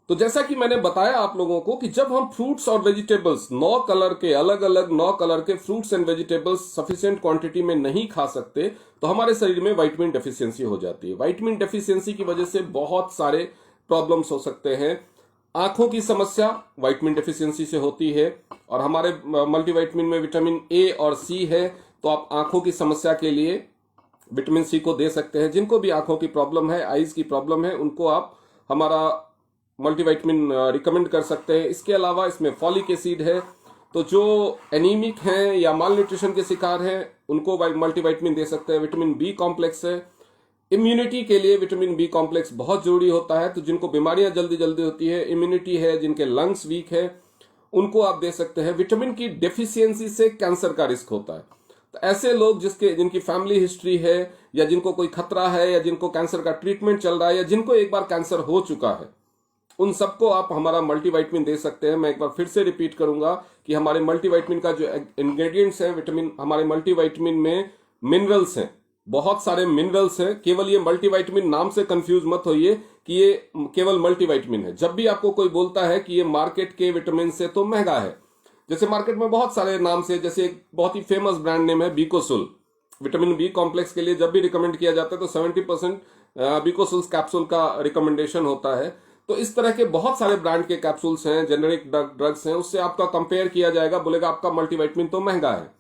तो जैसा कि मैंने बताया आप लोगों को कि जब हम फ्रूट्स और वेजिटेबल्स 9 कलर के अलग अलग 9 कलर के fruits and vegetables sufficient quantity में नहीं खा सकते तो हमारे शरीर में विटामिन डेफिशिएंसी हो जाती है। विटामिन डेफिशिएंसी की वजह से बहुत सारे प्रॉब्लम्स हो सकते हैं। आंखों की समस्या विटामिन डेफिशिएंसी से होती है, और हमारे मल्टीविटामिन में विटामिन ए और सी है, तो आप आंखों की समस्या के लिए विटामिन सी को दे सकते हैं। जिनको भी आंखों की प्रॉब्लम है, आईज की प्रॉब्लम है, उनको आप हमारा मल्टीविटामिन रिकमेंड कर सकते हैं। इसके अलावा इसमें फॉलिक एसिड है, तो जो एनीमिक हैं या माल न्यूट्रिशन के शिकार हैं उनको मल्टीविटामिन दे सकते हैं। विटामिन बी कॉम्प्लेक्स है, इम्यूनिटी के लिए विटामिन बी कॉम्प्लेक्स बहुत जरूरी होता है। तो जिनको बीमारियां जल्दी जल्दी होती है, इम्यूनिटी है, जिनके लंग्स वीक है, उनको आप दे सकते हैं। विटामिन की डेफिशिएंसी से कैंसर का रिस्क होता है, तो ऐसे लोग जिनकी फैमिली हिस्ट्री है, या जिनको कोई खतरा है, या जिनको कैंसर का ट्रीटमेंट चल रहा है, या जिनको एक बार कैंसर हो चुका है, उन सबको आप हमारा मल्टीविटामिन दे सकते हैं। मैं एक बार फिर से रिपीट करूंगा कि हमारे मल्टीविटामिन का जो इंग्रेडिएंट्स है, विटामिन, हमारे मल्टीविटामिन में मिनरल्स हैं, बहुत सारे मिनरल्स हैं। केवल ये मल्टीविटामिन नाम से कंफ्यूज मत होइए कि ये केवल मल्टीविटामिन है। जब भी आपको कोई बोलता है कि ये मार्केट के विटामिन से तो महंगा है, जैसे मार्केट में बहुत सारे नाम से, जैसे एक बहुत ही फेमस ब्रांड नेम है बीकोसुल, विटामिन बी कॉम्प्लेक्स के लिए जब भी रिकमेंड किया जाता है तो 70% बीकोसुल कैप्सूल का रिकमेंडेशन होता है। तो इस तरह के बहुत सारे ब्रांड के कैप्सूल्स हैं, जेनेरिक ड्रग्स हैं, उससे आपका कंपेयर किया जाएगा, बोलेगा आपका मल्टीविटामिन तो महंगा है।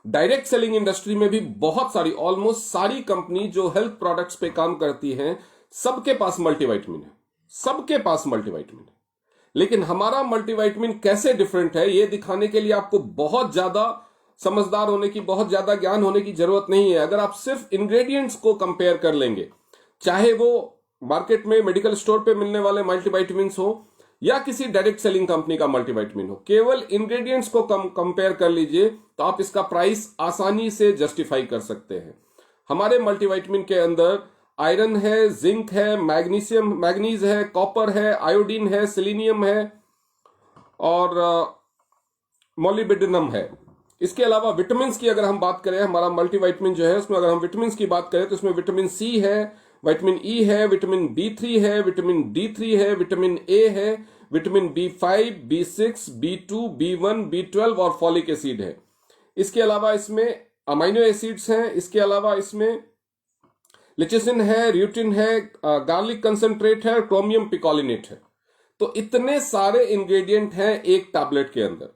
डायरेक्ट सेलिंग इंडस्ट्री में भी बहुत सारी, ऑलमोस्ट सारी कंपनी जो हेल्थ प्रोडक्ट्स पे काम करती हैं, सबके पास मल्टीविटामिन है, सबके पास मल्टीविटामिन है। लेकिन हमारा मल्टीविटामिन कैसे डिफरेंट है, ये दिखाने के लिए आपको बहुत ज्यादा समझदार होने की, बहुत ज्यादा ज्ञान होने की जरूरत नहीं है। अगर आप सिर्फ इंग्रेडिएंट्स को कंपेयर कर लेंगे, चाहे वो मार्केट में मेडिकल स्टोर पे मिलने वाले मल्टीविटामिन हो या किसी डायरेक्ट सेलिंग कंपनी का मल्टीविटामिन हो, केवल इंग्रेडिएंट्स को कंपेयर कर लीजिए तो आप इसका प्राइस आसानी से जस्टिफाई कर सकते हैं। हमारे मल्टीविटामिन के अंदर आयरन है, जिंक है, मैग्नीज है, कॉपर है, आयोडीन है, सेलेनियम है और मोलिब्डेनम है। इसके अलावा विटामिन की अगर हम बात करें, हमारा मल्टीविटामिन जो है उसमें अगर हम विटामिन की बात करें तो इसमें विटामिन सी है, विटामिन ई है, विटामिन B3 है, विटामिन D3 है, विटामिन ए है, vitamin B5, B6, B2, B1, B12 और फॉलिक एसिड है। इसके अलावा इसमें अमाइनो एसिड्स हैं। इसके अलावा इसमें लिचिसिन है, र्यूटिन है, गार्लिक कंसंट्रेट है, क्रोमियम पिकोलिनेट है। तो इतने सारे इंग्रेडिएंट हैं एक टैबलेट के अंदर,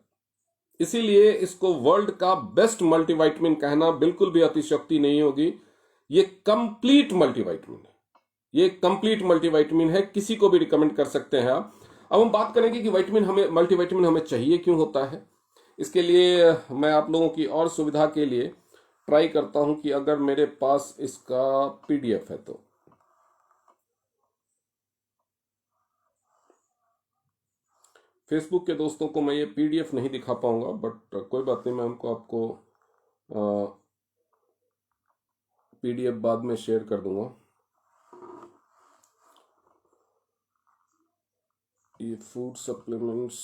इसीलिए इसको वर्ल्ड का बेस्ट मल्टीविटामिन कहना बिल्कुल भी अतिशयोक्ति नहीं होगी। ये कंप्लीट मल्टीविटामिन है, ये कंप्लीट मल्टीविटामिन है, किसी को भी रिकमेंड कर सकते हैं आप। अब हम बात करेंगे कि मल्टीविटामिन हमें चाहिए क्यों होता है। इसके लिए मैं आप लोगों की और सुविधा के लिए ट्राई करता हूं कि अगर मेरे पास इसका PDF है तो फेसबुक के दोस्तों को मैं ये PDF नहीं दिखा पाऊंगा, बट कोई बात नहीं, मैं आपको PDF बाद में शेयर कर दूंगा। ये फूड सप्लीमेंट्स,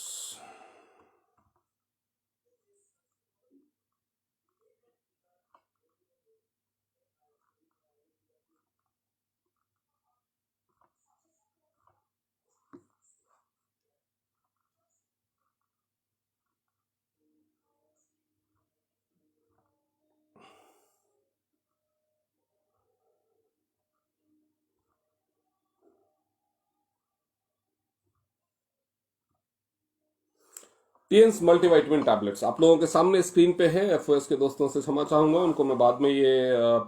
टीएंस मल्टीविटामिन टैबलेट्स आप लोगों के सामने स्क्रीन पे है। FOS के दोस्तों से क्षमा चाहूंगा, उनको मैं बाद में ये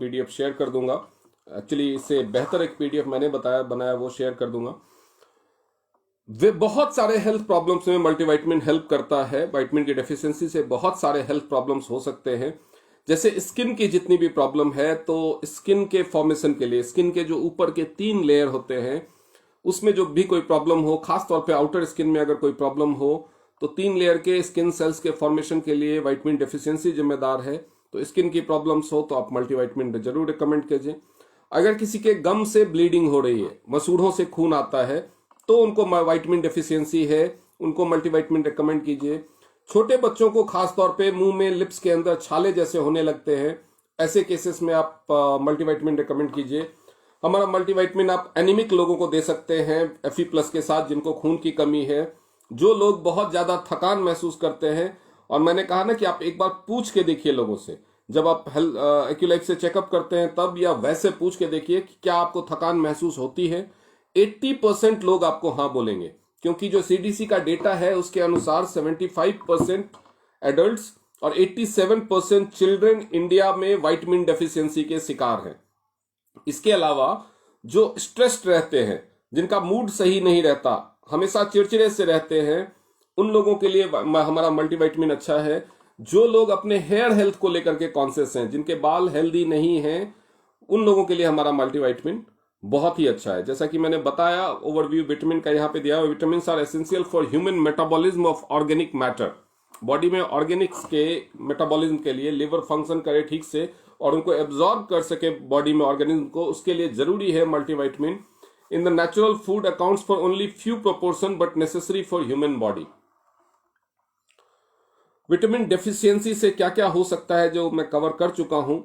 PDF शेयर कर दूंगा। एक्चुअली इससे बेहतर एक PDF मैंने बनाया वो शेयर कर दूंगा। वे बहुत सारे हेल्थ प्रॉब्लम्स में मल्टीविटामिन हेल्प करता है। विटामिन की डेफिशिएंसी से बहुत सारे हेल्थ प्रॉब्लम्स हो सकते हैं, जैसे स्किन की जितनी भी प्रॉब्लम है, तो स्किन के फॉर्मेशन के लिए स्किन के जो ऊपर के 3 लेयर होते हैं उसमें जो भी कोई प्रॉब्लम हो, खासतौर पे आउटर स्किन में अगर कोई प्रॉब्लम हो, तो 3 लेयर के स्किन सेल्स के फॉर्मेशन के लिए विटामिन डेफिशिएंसी जिम्मेदार है। तो स्किन की प्रॉब्लम्स हो तो आप मल्टीविटामिन जरूर रिकमेंड कीजिए। अगर किसी के गम से ब्लीडिंग हो रही है, मसूड़ों से खून आता है, तो उनको विटामिन डेफिशिएंसी है, उनको मल्टीविटामिन रिकमेंड कीजिए। छोटे बच्चों को खासतौर पे मुंह में, लिप्स के अंदर छाले जैसे होने लगते हैं, ऐसे केसेस में आप मल्टीविटामिन रिकमेंड कीजिए। हमारा मल्टीविटामिन आप एनीमिक लोगों को दे सकते हैं Fe+ के साथ, जिनको खून की कमी है, जो लोग बहुत ज्यादा थकान महसूस करते हैं। और मैंने कहा ना कि आप एक बार पूछ के देखिए लोगों से, जब आप एक्यूलाइफ से चेकअप करते हैं तब, या वैसे पूछ के देखिए कि क्या आपको थकान महसूस होती है। 80% लोग आपको हाँ बोलेंगे, क्योंकि जो CDC का डेटा है उसके अनुसार 75% एडल्ट्स और 87% चिल्ड्रन इंडिया में विटामिन डेफिशिएंसी के शिकार हैं। इसके अलावा जो स्ट्रेस्ड रहते हैं, जिनका मूड सही नहीं रहता, हमेशा चिड़चिड़े से रहते हैं, उन लोगों के लिए हमारा मल्टीविटामिन अच्छा है। जो लोग अपने हेयर हेल्थ को लेकर के कॉन्शियस हैं, जिनके बाल हेल्दी नहीं हैं, उन लोगों के लिए हमारा मल्टीविटामिन बहुत ही अच्छा है। जैसा कि मैंने बताया, ओवरव्यू विटामिन का यहाँ पे दिया है। Vitamin are essential for human metabolism of organic matter. Body में ऑर्गेनिक्स के मेटाबॉलिज्म के लिए, लिवर फंक्शन करे ठीक से और उनको एब्जॉर्ब कर सके बॉडी में ऑर्गेनिज्म को, उसके लिए जरूरी है multivitamin. In the natural food accounts for only few proportion but necessary for human body. Vitamin deficiency से क्या क्या हो सकता है जो मैं कवर कर चुका हूं।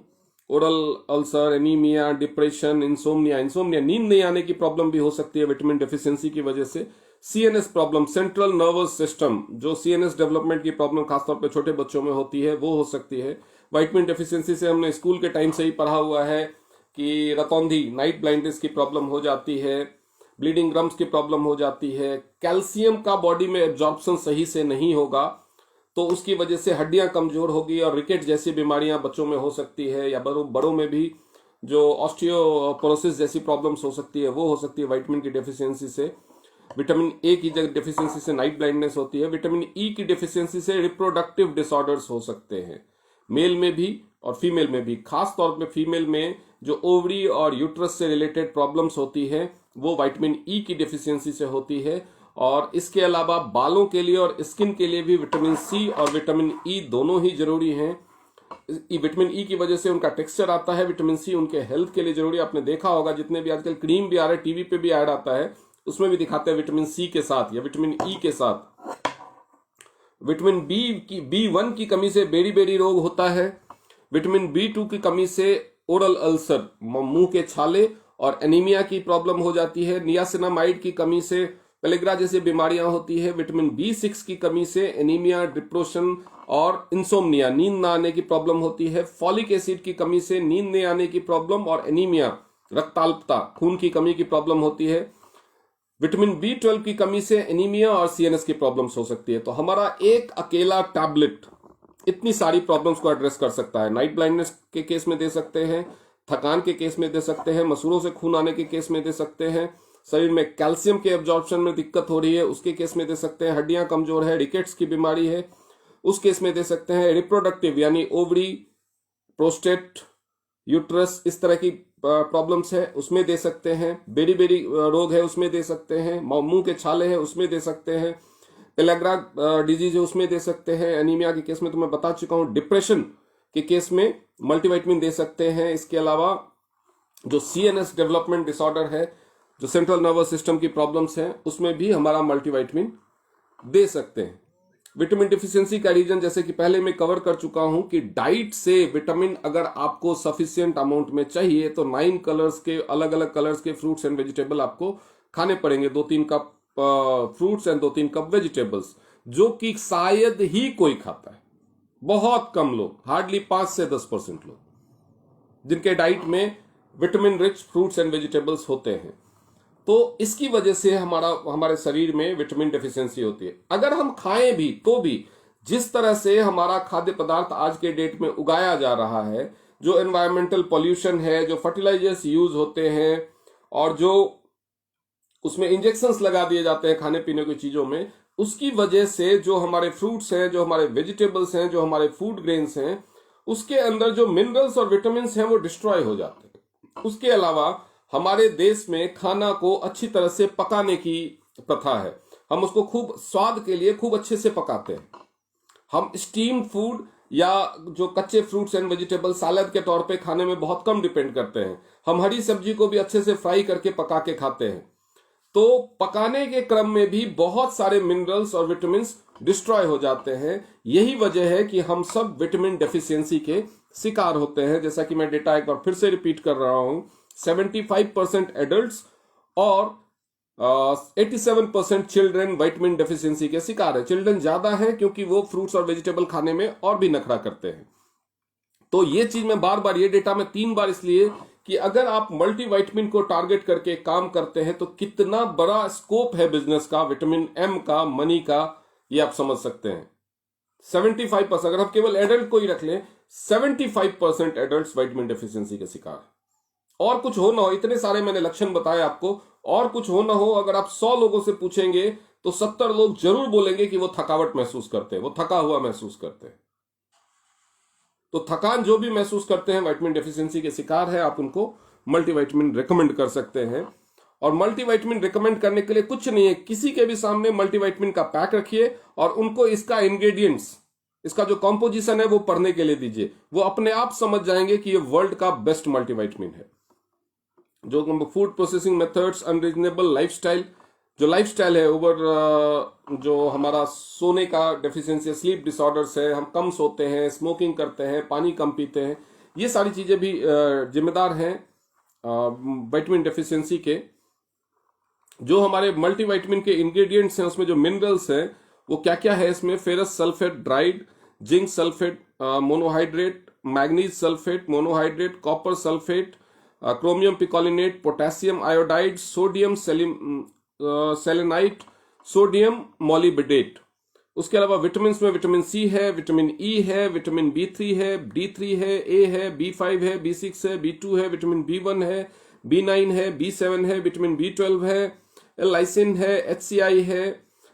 Oral ulcer, anaemia, depression, insomnia. Insomnia नींद नहीं आने की प्रॉब्लम भी हो सकती है विटामिन डेफिशिएंसी की वजह से। CNS problem, central nervous system, जो CNS डेवलपमेंट की प्रॉब्लम खासतौर पे छोटे बच्चों में होती है, वो हो सकती है। विटामिन डेफिशिएंसी से हमने स्कूल के टाइम से ही पढ़ा हुआ है कि रतौंधी, नाइट ब्लाइंडनेस की प्रॉब्लम हो जाती है, ब्लीडिंग गम्स की प्रॉब्लम हो जाती है, कैल्शियम का बॉडी में एब्जॉर्प्शन सही से नहीं होगा तो उसकी वजह से हड्डियां कमजोर होगी और रिकेट जैसी बीमारियां बच्चों में हो सकती है, या बड़ों में भी जो ऑस्टियोपोरोसिस जैसी प्रॉब्लम्स हो सकती है, वो हो सकती है विटामिन की डेफिशिएंसी से। विटामिन ए की डेफिशिएंसी से नाइट ब्लाइंडनेस होती है। विटामिन ई की डेफिशिएंसी से रिप्रोडक्टिव डिसऑर्डर्स हो सकते हैं, मेल में भी और फीमेल में भी। खास तौर पे फीमेल में जो ओवरी और यूट्रस से रिलेटेड प्रॉब्लम्स होती है, वो विटामिन ई की डेफिशिएंसी से होती है। और इसके अलावा बालों के लिए और स्किन के लिए भी विटामिन सी और विटामिन ई दोनों ही जरूरी हैं। विटामिन ई की वजह से उनका टेक्सचर आता है, विटामिन सी उनके हेल्थ के लिए जरूरी है। आपने देखा होगा जितने भी आजकल क्रीम भी आ रहे हैं, टीवी पे भी ऐड आता है, उसमें भी दिखाते हैं विटामिन सी के साथ या विटामिन ई के साथ। विटामिन B1 की कमी से बेरी बेरी रोग होता है। विटामिन B2 की कमी से ओरल अल्सर, मुंह के छाले और एनीमिया की प्रॉब्लम हो जाती है। नियासिनामाइड की कमी से पेलेग्रा जैसी बीमारियां होती है। विटामिन B6 की कमी से एनीमिया, डिप्रेशन और इंसोम्निया, नींद ना आने की प्रॉब्लम होती है। फॉलिक एसिड की कमी से नींद नहीं आने की प्रॉब्लम और एनीमिया, रक्ताल्पता, खून की कमी की प्रॉब्लम होती है। विटामिन B12 की कमी से एनीमिया और CNS की प्रॉब्लम्स हो सकती है। तो हमारा एक अकेला टैबलेट इतनी सारी प्रॉब्लम्स को एड्रेस कर सकता है। नाइट ब्लाइंडनेस के केस में दे सकते हैं, थकान के केस में दे सकते हैं, मसूड़ों से खून आने के केस में दे सकते हैं, शरीर में कैल्शियम के एब्जॉर्प्शन में दिक्कत हो रही है उसके केस में दे सकते हैं, हड्डियां कमजोर है, रिकेट्स की बीमारी है उस केस में दे सकते हैं, रिप्रोडक्टिव यानी ओवरी, प्रोस्टेट, यूट्रस, इस तरह की प्रॉब्लम्स है उसमें दे सकते हैं, बेरी बेरी रोग है उसमें दे सकते हैं, मुंह के छाले हैं उसमें दे सकते हैं, पेलेग्रा डिजीज है उसमें दे सकते हैं, एनीमिया के केस में तो मैं बता चुका हूं, डिप्रेशन के केस में मल्टीविटामिन दे सकते हैं। इसके अलावा जो CNS डेवलपमेंट डिसऑर्डर है, जो सेंट्रल नर्वस सिस्टम की प्रॉब्लम्स हैं, उसमें भी हमारा मल्टीविटामिन दे सकते हैं। विटामिन डिफिशियंसी का रीजन जैसे कि पहले मैं कवर कर चुका हूं कि डाइट से विटामिन अगर आपको सफिशिएंट अमाउंट में चाहिए तो 9 कलर्स के, अलग अलग कलर्स के फ्रूट्स एंड वेजिटेबल आपको खाने पड़ेंगे। 2-3 cup fruits and 2-3 cup vegetables, जो कि शायद ही कोई खाता है, बहुत कम लोग, हार्डली 5 से 10% लोग जिनके डाइट में vitamin rich fruits and vegetables होते हैं। तो इसकी वजह से हमारे शरीर में विटामिन डेफिशिएंसी होती है। अगर हम खाएं भी तो भी जिस तरह से हमारा खाद्य पदार्थ आज के डेट में उगाया जा रहा है, जो एनवायरमेंटल पॉल्यूशन है, जो फर्टिलाइजर्स यूज होते हैं और जो उसमें इंजेक्शंस लगा दिए जाते हैं खाने पीने की चीजों में, उसकी वजह से जो हमारे फ्रूट्स हैं, जो हमारे वेजिटेबल्स हैं, जो हमारे फूड ग्रेन्स हैं, उसके अंदर जो मिनरल्स और विटामिन हैं वो डिस्ट्रॉय हो जाते हैं। उसके अलावा हमारे देश में खाना को अच्छी तरह से पकाने की प्रथा है। हम उसको खूब स्वाद के लिए खूब अच्छे से पकाते हैं। हम स्टीम फूड या जो कच्चे फ्रूट्स एंड वेजिटेबल सलाद के तौर पे खाने में बहुत कम डिपेंड करते हैं। हम हरी सब्जी को भी अच्छे से फ्राई करके पका के खाते हैं। तो पकाने के क्रम में भी बहुत सारे मिनरल्स और विटामिन डिस्ट्रॉय हो जाते हैं। यही वजह है कि हम सब विटामिन डेफिशिएंसी के शिकार होते हैं। जैसा कि मैं डेटा एक बार फिर से रिपीट कर रहा हूं 75% एडल्ट्स और 87% चिल्ड्रन विटामिन डेफिशिएंसी के शिकार है। चिल्ड्रन ज्यादा है क्योंकि वो फ्रूट्स और वेजिटेबल खाने में और भी नखरा करते हैं। तो ये चीज मैं बार बार, ये डेटा मैं 3 बार इसलिए कि अगर आप मल्टीविटामिन को टारगेट करके काम करते हैं तो कितना बड़ा स्कोप है बिजनेस का, विटामिन एम का, मनी का, ये आप समझ सकते हैं। 75%, अगर हम केवल एडल्ट को ही रख लें, 75% एडल्ट विटामिन डेफिशिएंसी के शिकार। और कुछ हो ना हो, इतने सारे मैंने लक्षण बताए आपको, और कुछ हो ना हो, अगर आप 100 लोगों से पूछेंगे तो 70 लोग जरूर बोलेंगे कि वो थकावट महसूस करते हैं, वो थका हुआ महसूस करते हैं। तो थकान जो भी महसूस करते हैं, विटामिन डेफिशिएंसी के शिकार है, आप उनको मल्टीविटामिन रिकमेंड कर सकते हैं। और मल्टीविटामिन रिकमेंड करने के लिए कुछ नहीं है, किसी के भी सामने मल्टीविटामिन का पैक रखिए और उनको इसका इंग्रेडिएंट्स, इसका जो कॉम्पोजिशन है वो पढ़ने के लिए दीजिए। वो अपने आप समझ जाएंगे कि ये वर्ल्ड का बेस्ट मल्टीविटामिन है। जो food processing methods, unreasonable lifestyle, जो लाइफस्टाइल है ओवर, जो हमारा सोने का डेफिशिएंसी, स्लीप डिसऑर्डर्स है, हम कम सोते हैं, स्मोकिंग करते हैं, पानी कम पीते हैं, ये सारी चीजें भी जिम्मेदार हैं विटामिन डेफिशिएंसी के। जो हमारे मल्टीविटामिन के इंग्रेडिएंट्स हैं, उसमें जो मिनरल्स हैं वो क्या क्या है इसमें: ferrous sulphate dried, zinc sulphate monohydrate, manganese sulphate monohydrate, copper sulphate, chromium picolinate, potassium iodide, sodium selenite, sodium मोलिबिडेट। उसके अलावा विटामिन में विटामिन सी है, विटामिन ई है, विटामिन B3 है, D3 है, ए है, B5 है, B6 है, B2 है, विटामिन B1 है, B9 है, B7 है, विटामिन B12 है, लाइसिन है, HCI है,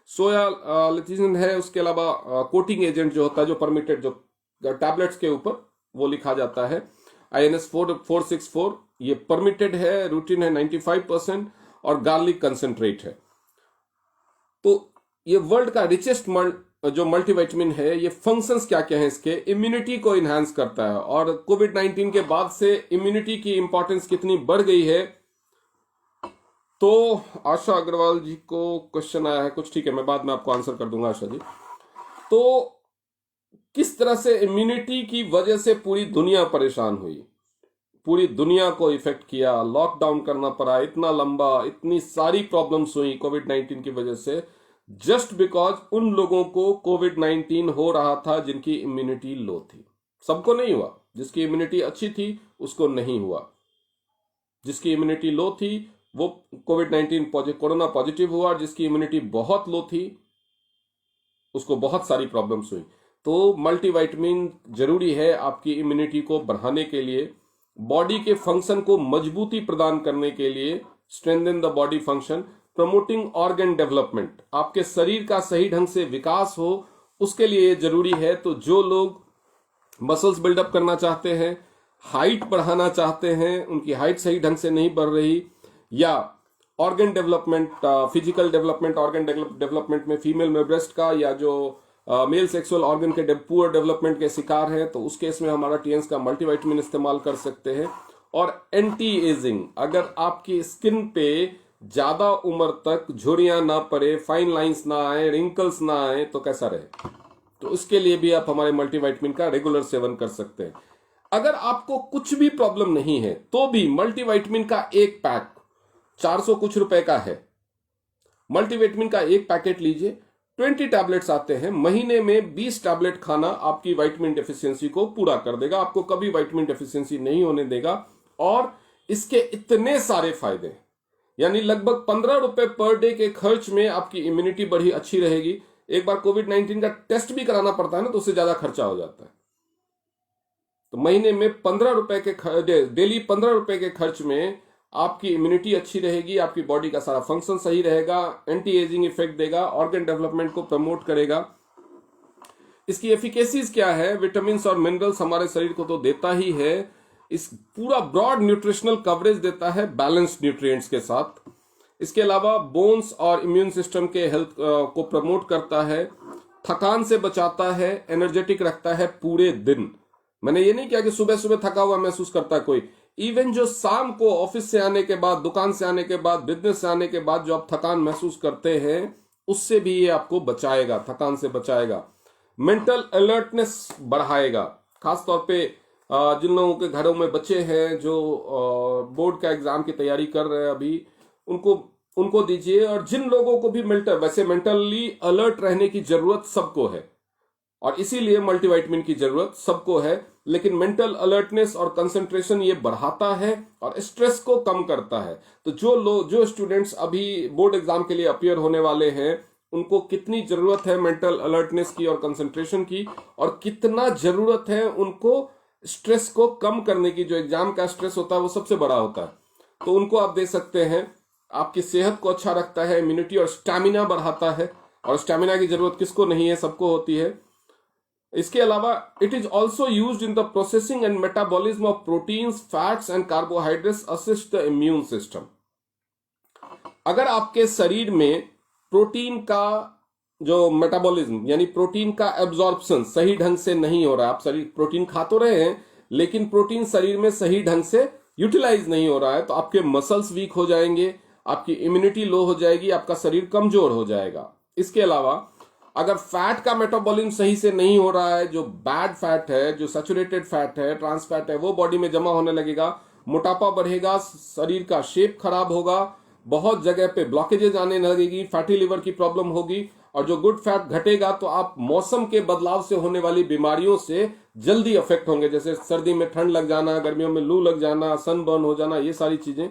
सोया लिथिन है। उसके अलावा कोटिंग एजेंट जो होता है, जो परमिटेड, जो टैबलेट्स के ऊपर वो लिखा जाता है, INS 464, ये परमिटेड है, रूटीन है 95%, और गार्लिक कंसेंट्रेट है। तो ये वर्ल्ड का रिचेस्ट जो मल्टीविटामिन है, ये फंक्शंस क्या क्या है इसके: इम्यूनिटी को इनहांस करता है, और कोविड-19 के बाद से इम्यूनिटी की इंपॉर्टेंस कितनी बढ़ गई है। तो आशा अग्रवाल जी को क्वेश्चन आया है कुछ, ठीक है, मैं बाद में आपको आंसर कर दूंगा आशा जी। तो किस तरह से इम्यूनिटी की वजह से पूरी दुनिया परेशान हुई, पूरी दुनिया को इफेक्ट किया, लॉकडाउन करना पड़ा, इतना लंबा, इतनी सारी प्रॉब्लम्स हुई कोविड-19 की वजह से, जस्ट बिकॉज उन लोगों को कोविड-19 हो रहा था जिनकी इम्यूनिटी लो थी। सबको नहीं हुआ, जिसकी इम्यूनिटी अच्छी थी उसको नहीं हुआ, जिसकी इम्यूनिटी लो थी वो कोविड-19 कोरोना पॉजिटिव हुआ, जिसकी इम्यूनिटी बहुत लो थी उसको बहुत सारी प्रॉब्लम्स हुई। तो मल्टीविटामिन जरूरी है आपकी इम्यूनिटी को बढ़ाने के लिए, बॉडी के फंक्शन को मजबूती प्रदान करने के लिए, strengthen the body function, promoting organ development, आपके शरीर का सही ढंग से विकास हो, उसके लिए ये जरूरी है। तो जो लोग मसल्स बिल्डअप करना चाहते हैं, हाइट बढ़ाना चाहते हैं, उनकी हाइट सही ढंग से नहीं बढ़ रही, या organ development, physical development, organ development में फीमेल में ब्रेस्ट का या जो मेल सेक्सुअल ऑर्गन के पुअर डेवलपमेंट के शिकार हैं, तो उस केस में हमारा टीएंस का मल्टीविटामिन इस्तेमाल कर सकते हैं। और एंटी एजिंग, अगर आपकी स्किन पे ज्यादा उम्र तक झुर्रियां ना पड़े, फाइन लाइंस ना आए, रिंकल्स ना आए, तो कैसा रहे, तो उसके लिए भी आप हमारे मल्टीविटामिन का रेगुलर सेवन कर सकते हैं। अगर आपको कुछ भी प्रॉब्लम नहीं है तो भी मल्टीविटामिन का एक पैक 400 कुछ रुपए का है। मल्टीविटामिन का एक पैकेट लीजिए, 20 टैबलेट्स आते हैं, महीने में 20 टैबलेट खाना आपकी विटामिन डेफिशिएंसी को पूरा कर देगा, आपको कभी विटामिन डेफिशिएंसी नहीं होने देगा। और इसके इतने सारे फायदे, यानी लगभग 15 रुपए पर डे के खर्च में आपकी इम्यूनिटी बढ़ी, अच्छी रहेगी। एक बार कोविड-19 का टेस्ट भी कराना पड़ता है ना, तो उससे ज्यादा खर्चा हो जाता है। तो महीने में 15 रुपए के, डेली 15 रुपए के खर्च में आपकी इम्यूनिटी अच्छी रहेगी, आपकी बॉडी का सारा फंक्शन सही रहेगा, एंटी एजिंग इफेक्ट देगा, ऑर्गन डेवलपमेंट को प्रमोट करेगा। इसकी एफिकेसीज क्या है? विटामिन और मिनरल्स हमारे शरीर को तो देता ही है, इस पूरा ब्रॉड न्यूट्रिशनल कवरेज देता है बैलेंस्ड न्यूट्रिएंट्स के साथ। इसके अलावा बोन्स और इम्यून सिस्टम के हेल्थ को प्रमोट करता है, थकान से बचाता है, एनर्जेटिक रखता है पूरे दिन। मैंने ये नहीं किया कि सुबह सुबह थका हुआ महसूस करता है कोई, इवन जो शाम को ऑफिस से आने के बाद, दुकान से आने के बाद, बिजनेस से आने के बाद जो आप थकान महसूस करते हैं, उससे भी ये आपको बचाएगा, थकान से बचाएगा। मेंटल अलर्टनेस बढ़ाएगा, खासतौर पे जिन लोगों के घरों में बच्चे हैं जो बोर्ड का एग्जाम की तैयारी कर रहे हैं अभी, उनको उनको दीजिए। और जिन लोगों को भी वैसे मेंटली अलर्ट रहने की जरूरत सबको है, और इसीलिए मल्टीविटामिन की जरूरत सबको है। लेकिन मेंटल अलर्टनेस और कंसंट्रेशन ये बढ़ाता है और स्ट्रेस को कम करता है। तो जो स्टूडेंट्स अभी बोर्ड एग्जाम के लिए अपियर होने वाले हैं, उनको कितनी जरूरत है मेंटल अलर्टनेस की और कंसंट्रेशन की, और कितना जरूरत है उनको स्ट्रेस को कम करने की। जो एग्जाम का स्ट्रेस होता है वो सबसे बड़ा होता है, तो उनको आप दे सकते हैं। आपकी सेहत को अच्छा रखता है, इम्यूनिटी और स्टैमिना बढ़ाता है, और स्टैमिना की जरूरत किसको नहीं है, सबको होती है। इसके अलावा it is also used in the processing and metabolism of proteins, fats and carbohydrates, assist the immune system. अगर आपके शरीर में प्रोटीन का जो मेटाबॉलिज्म यानी प्रोटीन का एब्जॉर्प्शन सही ढंग से नहीं हो रहा है, आप शरीर प्रोटीन खा तो रहे हैं लेकिन प्रोटीन शरीर में सही ढंग से यूटिलाइज नहीं हो रहा है, तो आपके मसल्स वीक हो जाएंगे, आपकी इम्यूनिटी लो हो जाएगी, आपका शरीर कमजोर हो जाएगा। इसके अलावा अगर फैट का मेटाबॉलिज्म सही से नहीं हो रहा है, जो बैड फैट है, जो सैचुरेटेड फैट है, ट्रांस फैट है, वो बॉडी में जमा होने लगेगा, मोटापा बढ़ेगा, शरीर का शेप खराब होगा, बहुत जगह पे ब्लॉकेजेस आने लगेगी, फैटी लिवर की प्रॉब्लम होगी। और जो गुड फैट घटेगा तो आप मौसम के बदलाव से होने वाली बीमारियों से जल्दी अफेक्ट होंगे, जैसे सर्दी में ठंड लग जाना, गर्मियों में लू लग जाना, सनबर्न हो जाना, ये सारी चीजें।